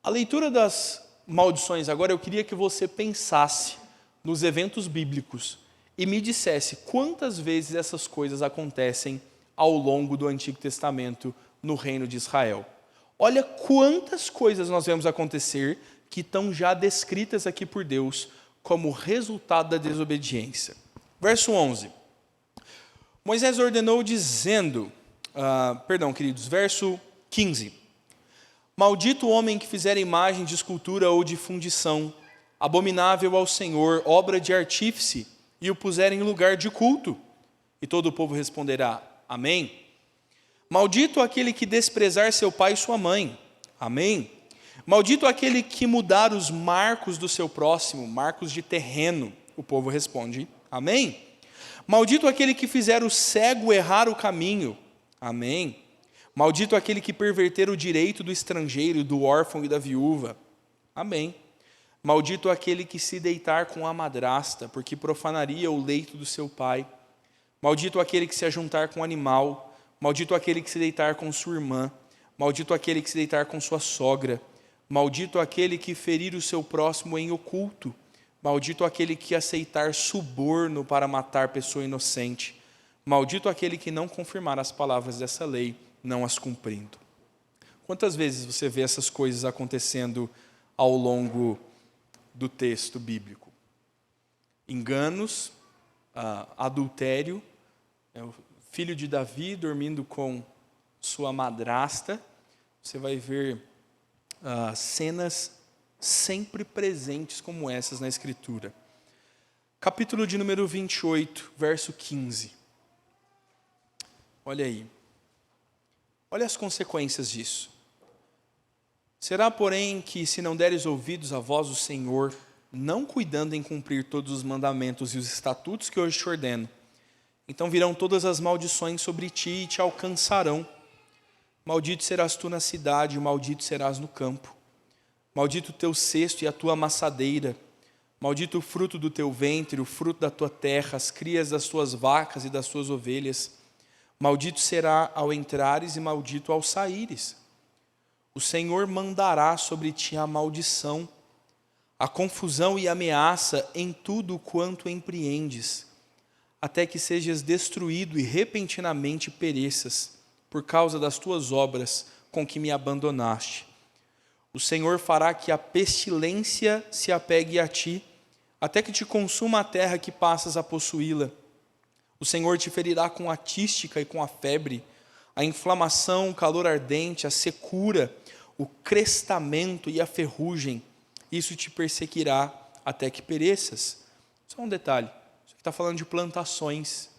A leitura das maldições agora, eu queria que você pensasse nos eventos bíblicos e me dissesse quantas vezes essas coisas acontecem ao longo do Antigo Testamento no reino de Israel. Olha quantas coisas nós vemos acontecer que estão já descritas aqui por Deus como resultado da desobediência. Verso 11. Moisés ordenou dizendo, verso 15. Maldito o homem que fizer imagem de escultura ou de fundição, abominável ao Senhor, obra de artífice, e o puser em lugar de culto. E todo o povo responderá: amém. Maldito aquele que desprezar seu pai e sua mãe. Amém. Maldito aquele que mudar os marcos do seu próximo, marcos de terreno. O povo responde: amém. Maldito aquele que fizer o cego errar o caminho. Amém. Maldito aquele que perverter o direito do estrangeiro, do órfão e da viúva. Amém. Maldito aquele que se deitar com a madrasta, porque profanaria o leito do seu pai. Maldito aquele que se ajuntar com o animal. Maldito aquele que se deitar com sua irmã. Maldito aquele que se deitar com sua sogra. Maldito aquele que ferir o seu próximo em oculto. Maldito aquele que aceitar suborno para matar pessoa inocente. Maldito aquele que não confirmar as palavras dessa lei, não as cumprindo. Quantas vezes você vê essas coisas acontecendo ao longo do texto bíblico? Enganos, adultério, o filho de Davi dormindo com sua madrasta. Você vai ver cenas sempre presentes como essas na Escritura. Capítulo de número 28, verso 15. Olha aí. Olha as consequências disso. Será, porém, que se não deres ouvidos à voz do Senhor, não cuidando em cumprir todos os mandamentos e os estatutos que hoje te ordeno, então virão todas as maldições sobre ti e te alcançarão. Maldito serás tu na cidade, maldito serás no campo. Maldito o teu cesto e a tua amassadeira. Maldito o fruto do teu ventre, o fruto da tua terra, as crias das tuas vacas e das tuas ovelhas. Maldito será ao entrares e maldito ao saíres. O Senhor mandará sobre ti a maldição, a confusão e a ameaça em tudo quanto empreendes, até que sejas destruído e repentinamente pereças, por causa das tuas obras, com que me abandonaste. O Senhor fará que a pestilência se apegue a ti, até que te consuma a terra que passas a possuí-la. O Senhor te ferirá com a tística e com a febre, a inflamação, o calor ardente, a secura, o crestamento e a ferrugem. Isso te perseguirá até que pereças. Só um detalhe, isso aqui está falando de plantações,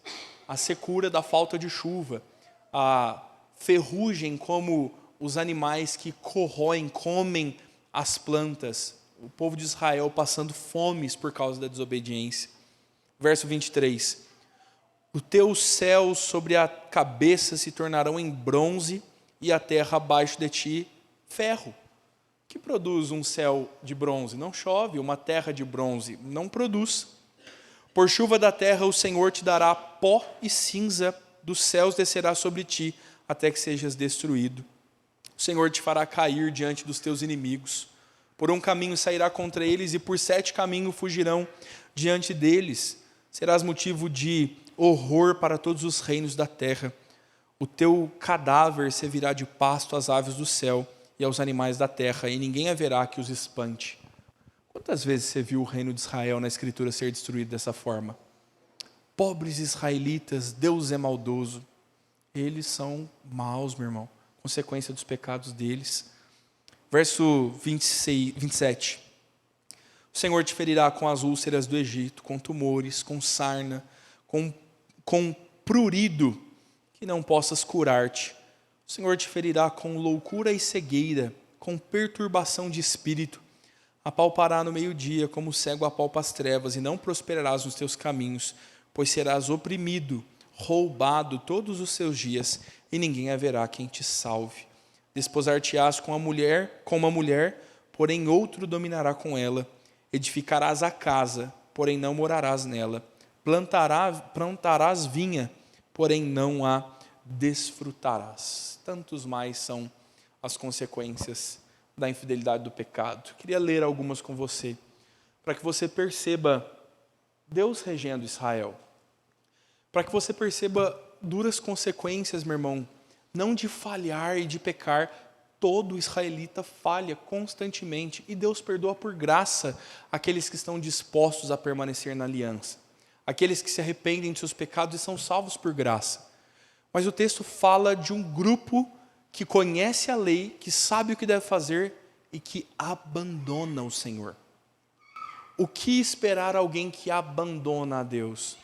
a secura da falta de chuva, a ferrugem como os animais que corroem, comem as plantas, o povo de Israel passando fomes por causa da desobediência. Verso 23, os teus céus sobre a cabeça se tornarão em bronze e a terra abaixo de ti ferro. O que produz um céu de bronze? Não chove, uma terra de bronze não produz. Por chuva da terra o Senhor te dará pó e cinza, dos céus descerá sobre ti, até que sejas destruído. O Senhor te fará cair diante dos teus inimigos. Por um caminho sairá contra eles, e por 7 caminhos fugirão diante deles. Serás motivo de horror para todos os reinos da terra. O teu cadáver servirá de pasto às aves do céu e aos animais da terra, e ninguém haverá que os espante. Quantas vezes você viu o reino de Israel na Escritura ser destruído dessa forma? Pobres israelitas, Deus é maldoso. Eles são maus, meu irmão, consequência dos pecados deles. Verso 27. O Senhor te ferirá com as úlceras do Egito, com tumores, com sarna, com prurido, que não possas curar-te. O Senhor te ferirá com loucura e cegueira, com perturbação de espírito. Apalpará no meio-dia, como o cego apalpa as trevas, e não prosperarás nos teus caminhos, pois serás oprimido, roubado todos os seus dias, e ninguém haverá quem te salve. Desposar-te-ás com uma mulher, porém outro dominará com ela. Edificarás a casa, porém não morarás nela. Plantarás vinha, porém não a desfrutarás. Tantos mais são as consequências da infidelidade do pecado. Queria ler algumas com você, para que você perceba Deus regendo Israel. Para que você perceba duras consequências, meu irmão, não de falhar e de pecar. Todo israelita falha constantemente, e Deus perdoa por graça aqueles que estão dispostos a permanecer na aliança, aqueles que se arrependem de seus pecados e são salvos por graça. Mas o texto fala de um grupo que conhece a lei, que sabe o que deve fazer e que abandona o Senhor. O que esperar alguém que abandona a Deus?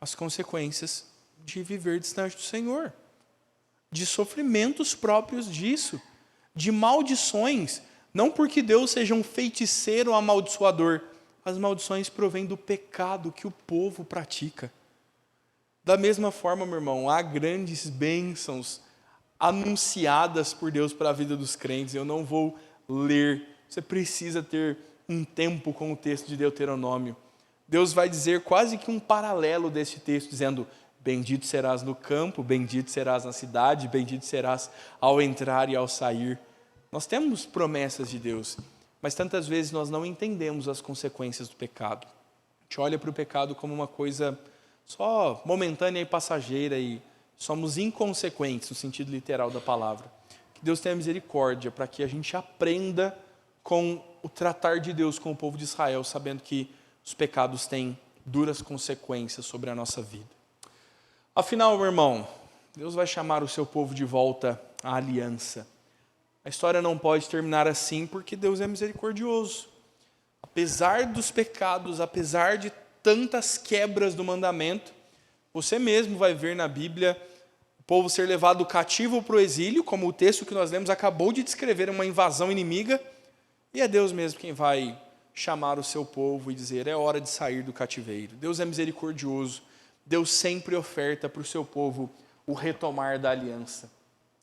As consequências de viver distante do Senhor, de sofrimentos próprios disso, de maldições, não porque Deus seja um feiticeiro ou amaldiçoador, as maldições provêm do pecado que o povo pratica. Da mesma forma, meu irmão, há grandes bênçãos anunciadas por Deus para a vida dos crentes. Eu não vou ler, você precisa ter um tempo com o texto de Deuteronômio. Deus vai dizer quase que um paralelo deste texto, dizendo: bendito serás no campo, bendito serás na cidade, bendito serás ao entrar e ao sair. Nós temos promessas de Deus, mas tantas vezes nós não entendemos as consequências do pecado. A gente olha para o pecado como uma coisa só momentânea e passageira, e somos inconsequentes no sentido literal da palavra. Que Deus tenha misericórdia para que a gente aprenda com o tratar de Deus com o povo de Israel, sabendo que os pecados têm duras consequências sobre a nossa vida. Afinal, meu irmão, Deus vai chamar o seu povo de volta à aliança. A história não pode terminar assim, porque Deus é misericordioso. Apesar dos pecados, apesar de tantas quebras do mandamento, você mesmo vai ver na Bíblia o povo ser levado cativo para o exílio, como o texto que nós lemos acabou de descrever, uma invasão inimiga, e é Deus mesmo quem vai chamar o seu povo e dizer: é hora de sair do cativeiro. Deus é misericordioso. Deus sempre oferta para o seu povo o retomar da aliança.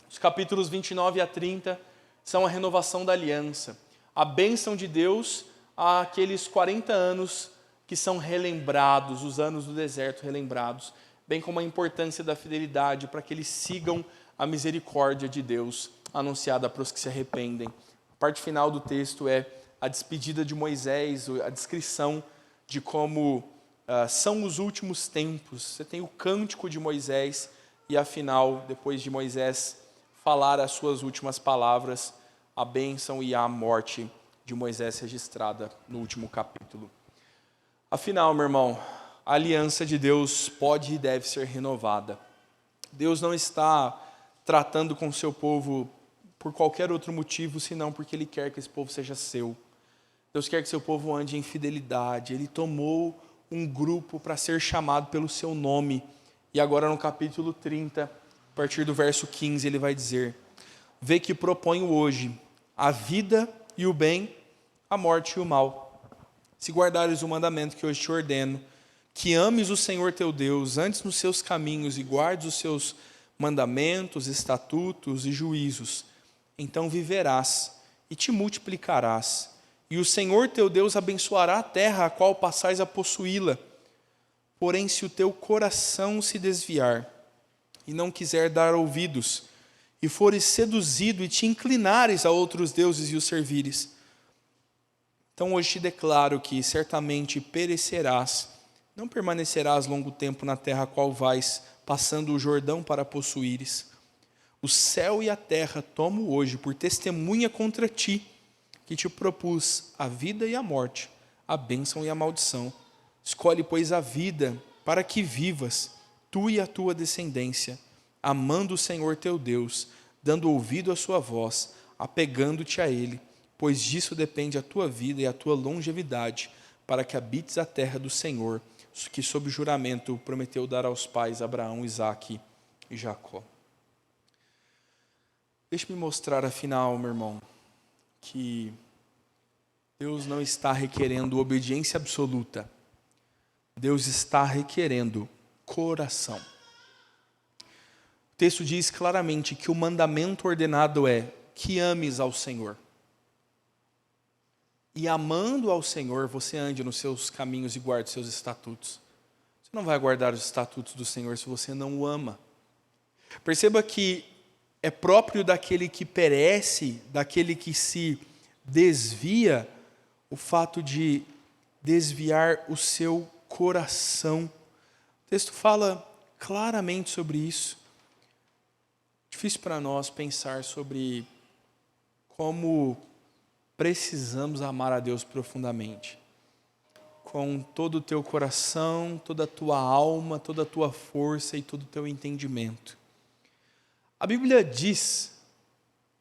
Os capítulos 29 a 30 são a renovação da aliança, a bênção de Deus àqueles 40 anos que são relembrados, os anos do deserto relembrados, bem como a importância da fidelidade para que eles sigam a misericórdia de Deus anunciada para os que se arrependem. A parte final do texto é a despedida de Moisés, a descrição de como são os últimos tempos. Você tem o cântico de Moisés, e afinal, depois de Moisés falar as suas últimas palavras, a bênção e a morte de Moisés registrada no último capítulo. Afinal, meu irmão, a aliança de Deus pode e deve ser renovada. Deus não está tratando com o seu povo por qualquer outro motivo, senão porque Ele quer que esse povo seja seu. Deus quer que seu povo ande em fidelidade. Ele tomou um grupo para ser chamado pelo seu nome. E agora no capítulo 30, a partir do verso 15, ele vai dizer: vê que proponho hoje a vida e o bem, a morte e o mal. Se guardares o mandamento que hoje te ordeno, que ames o Senhor teu Deus, andes nos seus caminhos e guardes os seus mandamentos, estatutos e juízos, então viverás e te multiplicarás. E o Senhor teu Deus abençoará a terra a qual passais a possuí-la. Porém, se o teu coração se desviar e não quiser dar ouvidos, e fores seduzido e te inclinares a outros deuses e os servires, então hoje te declaro que certamente perecerás, não permanecerás longo tempo na terra a qual vais, passando o Jordão para possuíres. O céu e a terra tomo hoje por testemunha contra ti, que te propus a vida e a morte, a bênção e a maldição. Escolhe, pois, a vida, para que vivas, tu e a tua descendência, amando o Senhor teu Deus, dando ouvido à sua voz, apegando-te a Ele, pois disso depende a tua vida e a tua longevidade, para que habites a terra do Senhor, que sob juramento prometeu dar aos pais Abraão, Isaque e Jacó. Deixe-me mostrar, afinal, meu irmão, que Deus não está requerendo obediência absoluta. Deus está requerendo coração. O texto diz claramente que o mandamento ordenado é que ames ao Senhor. E amando ao Senhor, você ande nos seus caminhos e guarde os seus estatutos. Você não vai guardar os estatutos do Senhor se você não o ama. Perceba que é próprio daquele que perece, daquele que se desvia, o fato de desviar o seu coração. O texto fala claramente sobre isso. Difícil para nós pensar sobre como precisamos amar a Deus profundamente. Com todo o teu coração, toda a tua alma, toda a tua força e todo o teu entendimento. A Bíblia diz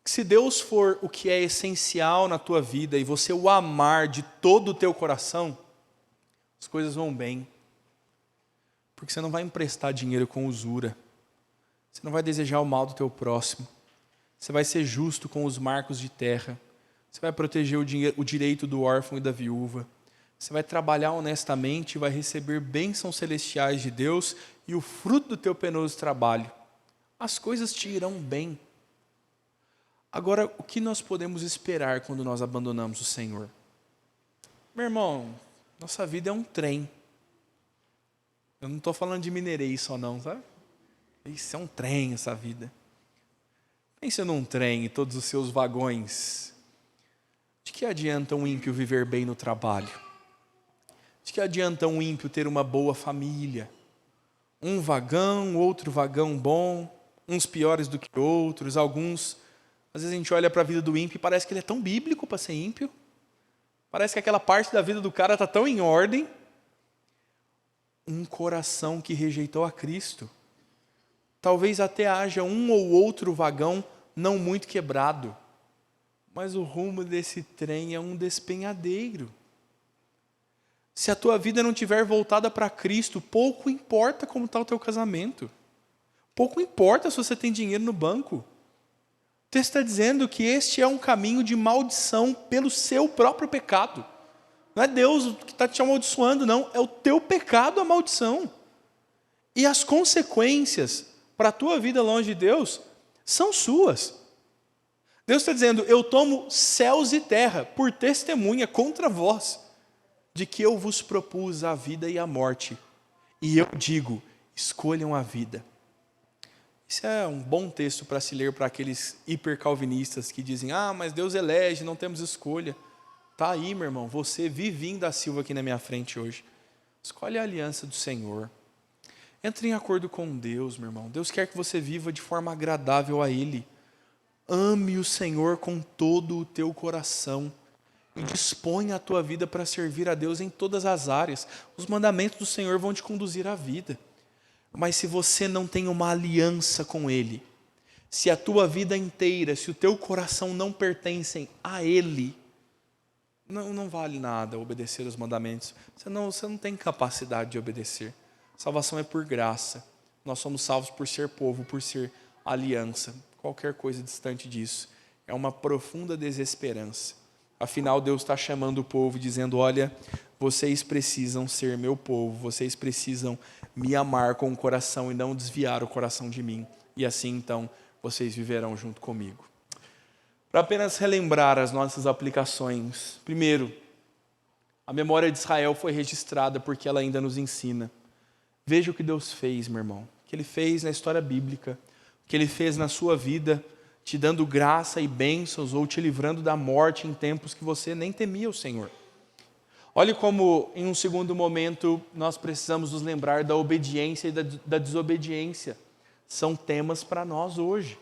que se Deus for o que é essencial na tua vida e você o amar de todo o teu coração, as coisas vão bem. Porque você não vai emprestar dinheiro com usura. Você não vai desejar o mal do teu próximo. Você vai ser justo com os marcos de terra. Você vai proteger o direito do órfão e da viúva. Você vai trabalhar honestamente e vai receber bênçãos celestiais de Deus e o fruto do teu penoso trabalho. As coisas te irão bem. Agora, o que nós podemos esperar quando nós abandonamos o Senhor? Meu irmão, nossa vida é um trem. Eu não estou falando de Mineirês só não, sabe? Isso é um trem, essa vida. Pense num trem e todos os seus vagões. De que adianta um ímpio viver bem no trabalho? De que adianta um ímpio ter uma boa família? Um vagão, outro vagão bom, uns piores do que outros, alguns. Às vezes a gente olha para a vida do ímpio e parece que ele é tão bíblico para ser ímpio. Parece que aquela parte da vida do cara está tão em ordem. Um coração que rejeitou a Cristo. Talvez até haja um ou outro vagão não muito quebrado. Mas o rumo desse trem é um despenhadeiro. Se a tua vida não estiver voltada para Cristo, pouco importa como está o teu casamento. Pouco importa se você tem dinheiro no banco. O texto está dizendo que este é um caminho de maldição pelo seu próprio pecado. Não é Deus que está te amaldiçoando, não. É o teu pecado a maldição. E as consequências para a tua vida longe de Deus são suas. Deus está dizendo, eu tomo céus e terra por testemunha contra vós, de que eu vos propus a vida e a morte. E eu digo, escolham a vida. Isso é um bom texto para se ler para aqueles hipercalvinistas que dizem, mas Deus elege, não temos escolha. Está aí, meu irmão, você Vivinho da Silva aqui na minha frente hoje. Escolhe a aliança do Senhor. Entre em acordo com Deus, meu irmão. Deus quer que você viva de forma agradável a Ele. Ame o Senhor com todo o teu coração e disponha a tua vida para servir a Deus em todas as áreas. Os mandamentos do Senhor vão te conduzir à vida. Mas se você não tem uma aliança com Ele, se a tua vida inteira, se o teu coração não pertencem a Ele, não vale nada obedecer os mandamentos. Você não tem capacidade de obedecer. Salvação é por graça. Nós somos salvos por ser povo, por ser aliança. Qualquer coisa distante disso é uma profunda desesperança. Afinal, Deus está chamando o povo, dizendo: olha, vocês precisam ser meu povo, vocês precisam me amar com o coração e não desviar o coração de mim. E assim, então, vocês viverão junto comigo. Para apenas relembrar as nossas aplicações. Primeiro, a memória de Israel foi registrada porque ela ainda nos ensina. Veja o que Deus fez, meu irmão. O que Ele fez na história bíblica. O que Ele fez na sua vida, te dando graça e bênçãos ou te livrando da morte em tempos que você nem temia o Senhor. Olhe como, em um segundo momento, nós precisamos nos lembrar da obediência e da desobediência. São temas para nós hoje.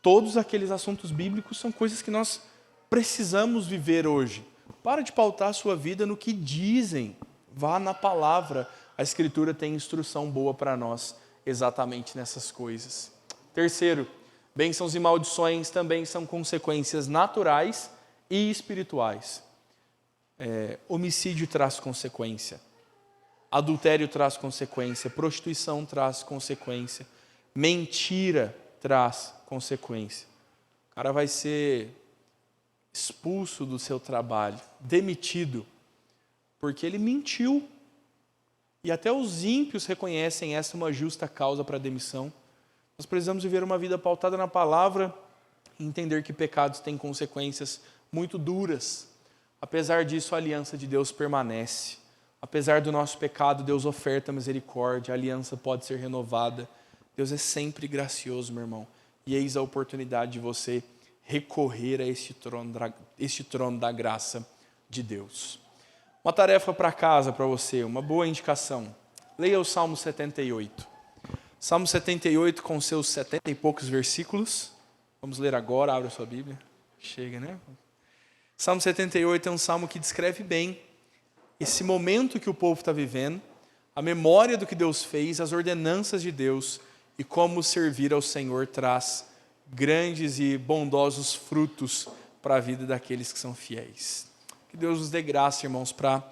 Todos aqueles assuntos bíblicos são coisas que nós precisamos viver hoje. Para de pautar a sua vida no que dizem. Vá na palavra. A Escritura tem instrução boa para nós exatamente nessas coisas. Terceiro, bênçãos e maldições também são consequências naturais e espirituais. Homicídio traz consequência. Adultério traz consequência. Prostituição traz consequência. Mentira traz consequência. O cara vai ser expulso do seu trabalho, demitido, porque ele mentiu. E até os ímpios reconhecem essa uma justa causa para a demissão. Nós precisamos viver uma vida pautada na palavra e entender que pecados têm consequências muito duras. Apesar disso, a aliança de Deus permanece. Apesar do nosso pecado, Deus oferta misericórdia, a aliança pode ser renovada. Deus é sempre gracioso, meu irmão. E eis a oportunidade de você recorrer a este trono da graça de Deus. Uma tarefa para casa para você, uma boa indicação. Leia o Salmo 78. Salmo 78 com seus 70 e poucos versículos. Vamos ler agora, abra sua Bíblia. Chega, né? Salmo 78 é um salmo que descreve bem esse momento que o povo está vivendo, a memória do que Deus fez, as ordenanças de Deus e como servir ao Senhor traz grandes e bondosos frutos para a vida daqueles que são fiéis. Que Deus nos dê graça, irmãos, para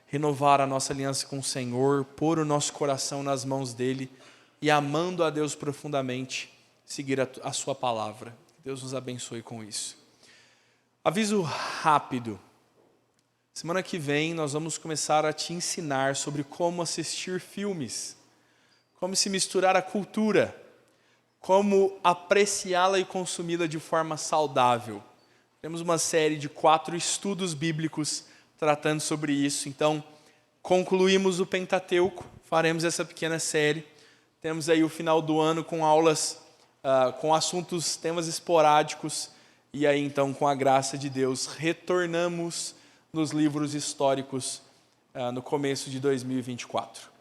renovar a nossa aliança com o Senhor, pôr o nosso coração nas mãos dEle e, amando a Deus profundamente, seguir a sua palavra. Que Deus nos abençoe com isso. Aviso rápido. Semana que vem nós vamos começar a te ensinar sobre como assistir filmes, como se misturar a cultura, como apreciá-la e consumi-la de forma saudável. Temos uma série de 4 estudos bíblicos tratando sobre isso. Então, concluímos o Pentateuco, faremos essa pequena série. Temos aí o final do ano com aulas, com assuntos, temas esporádicos. E aí, então, com a graça de Deus, retornamos nos livros históricos no começo de 2024.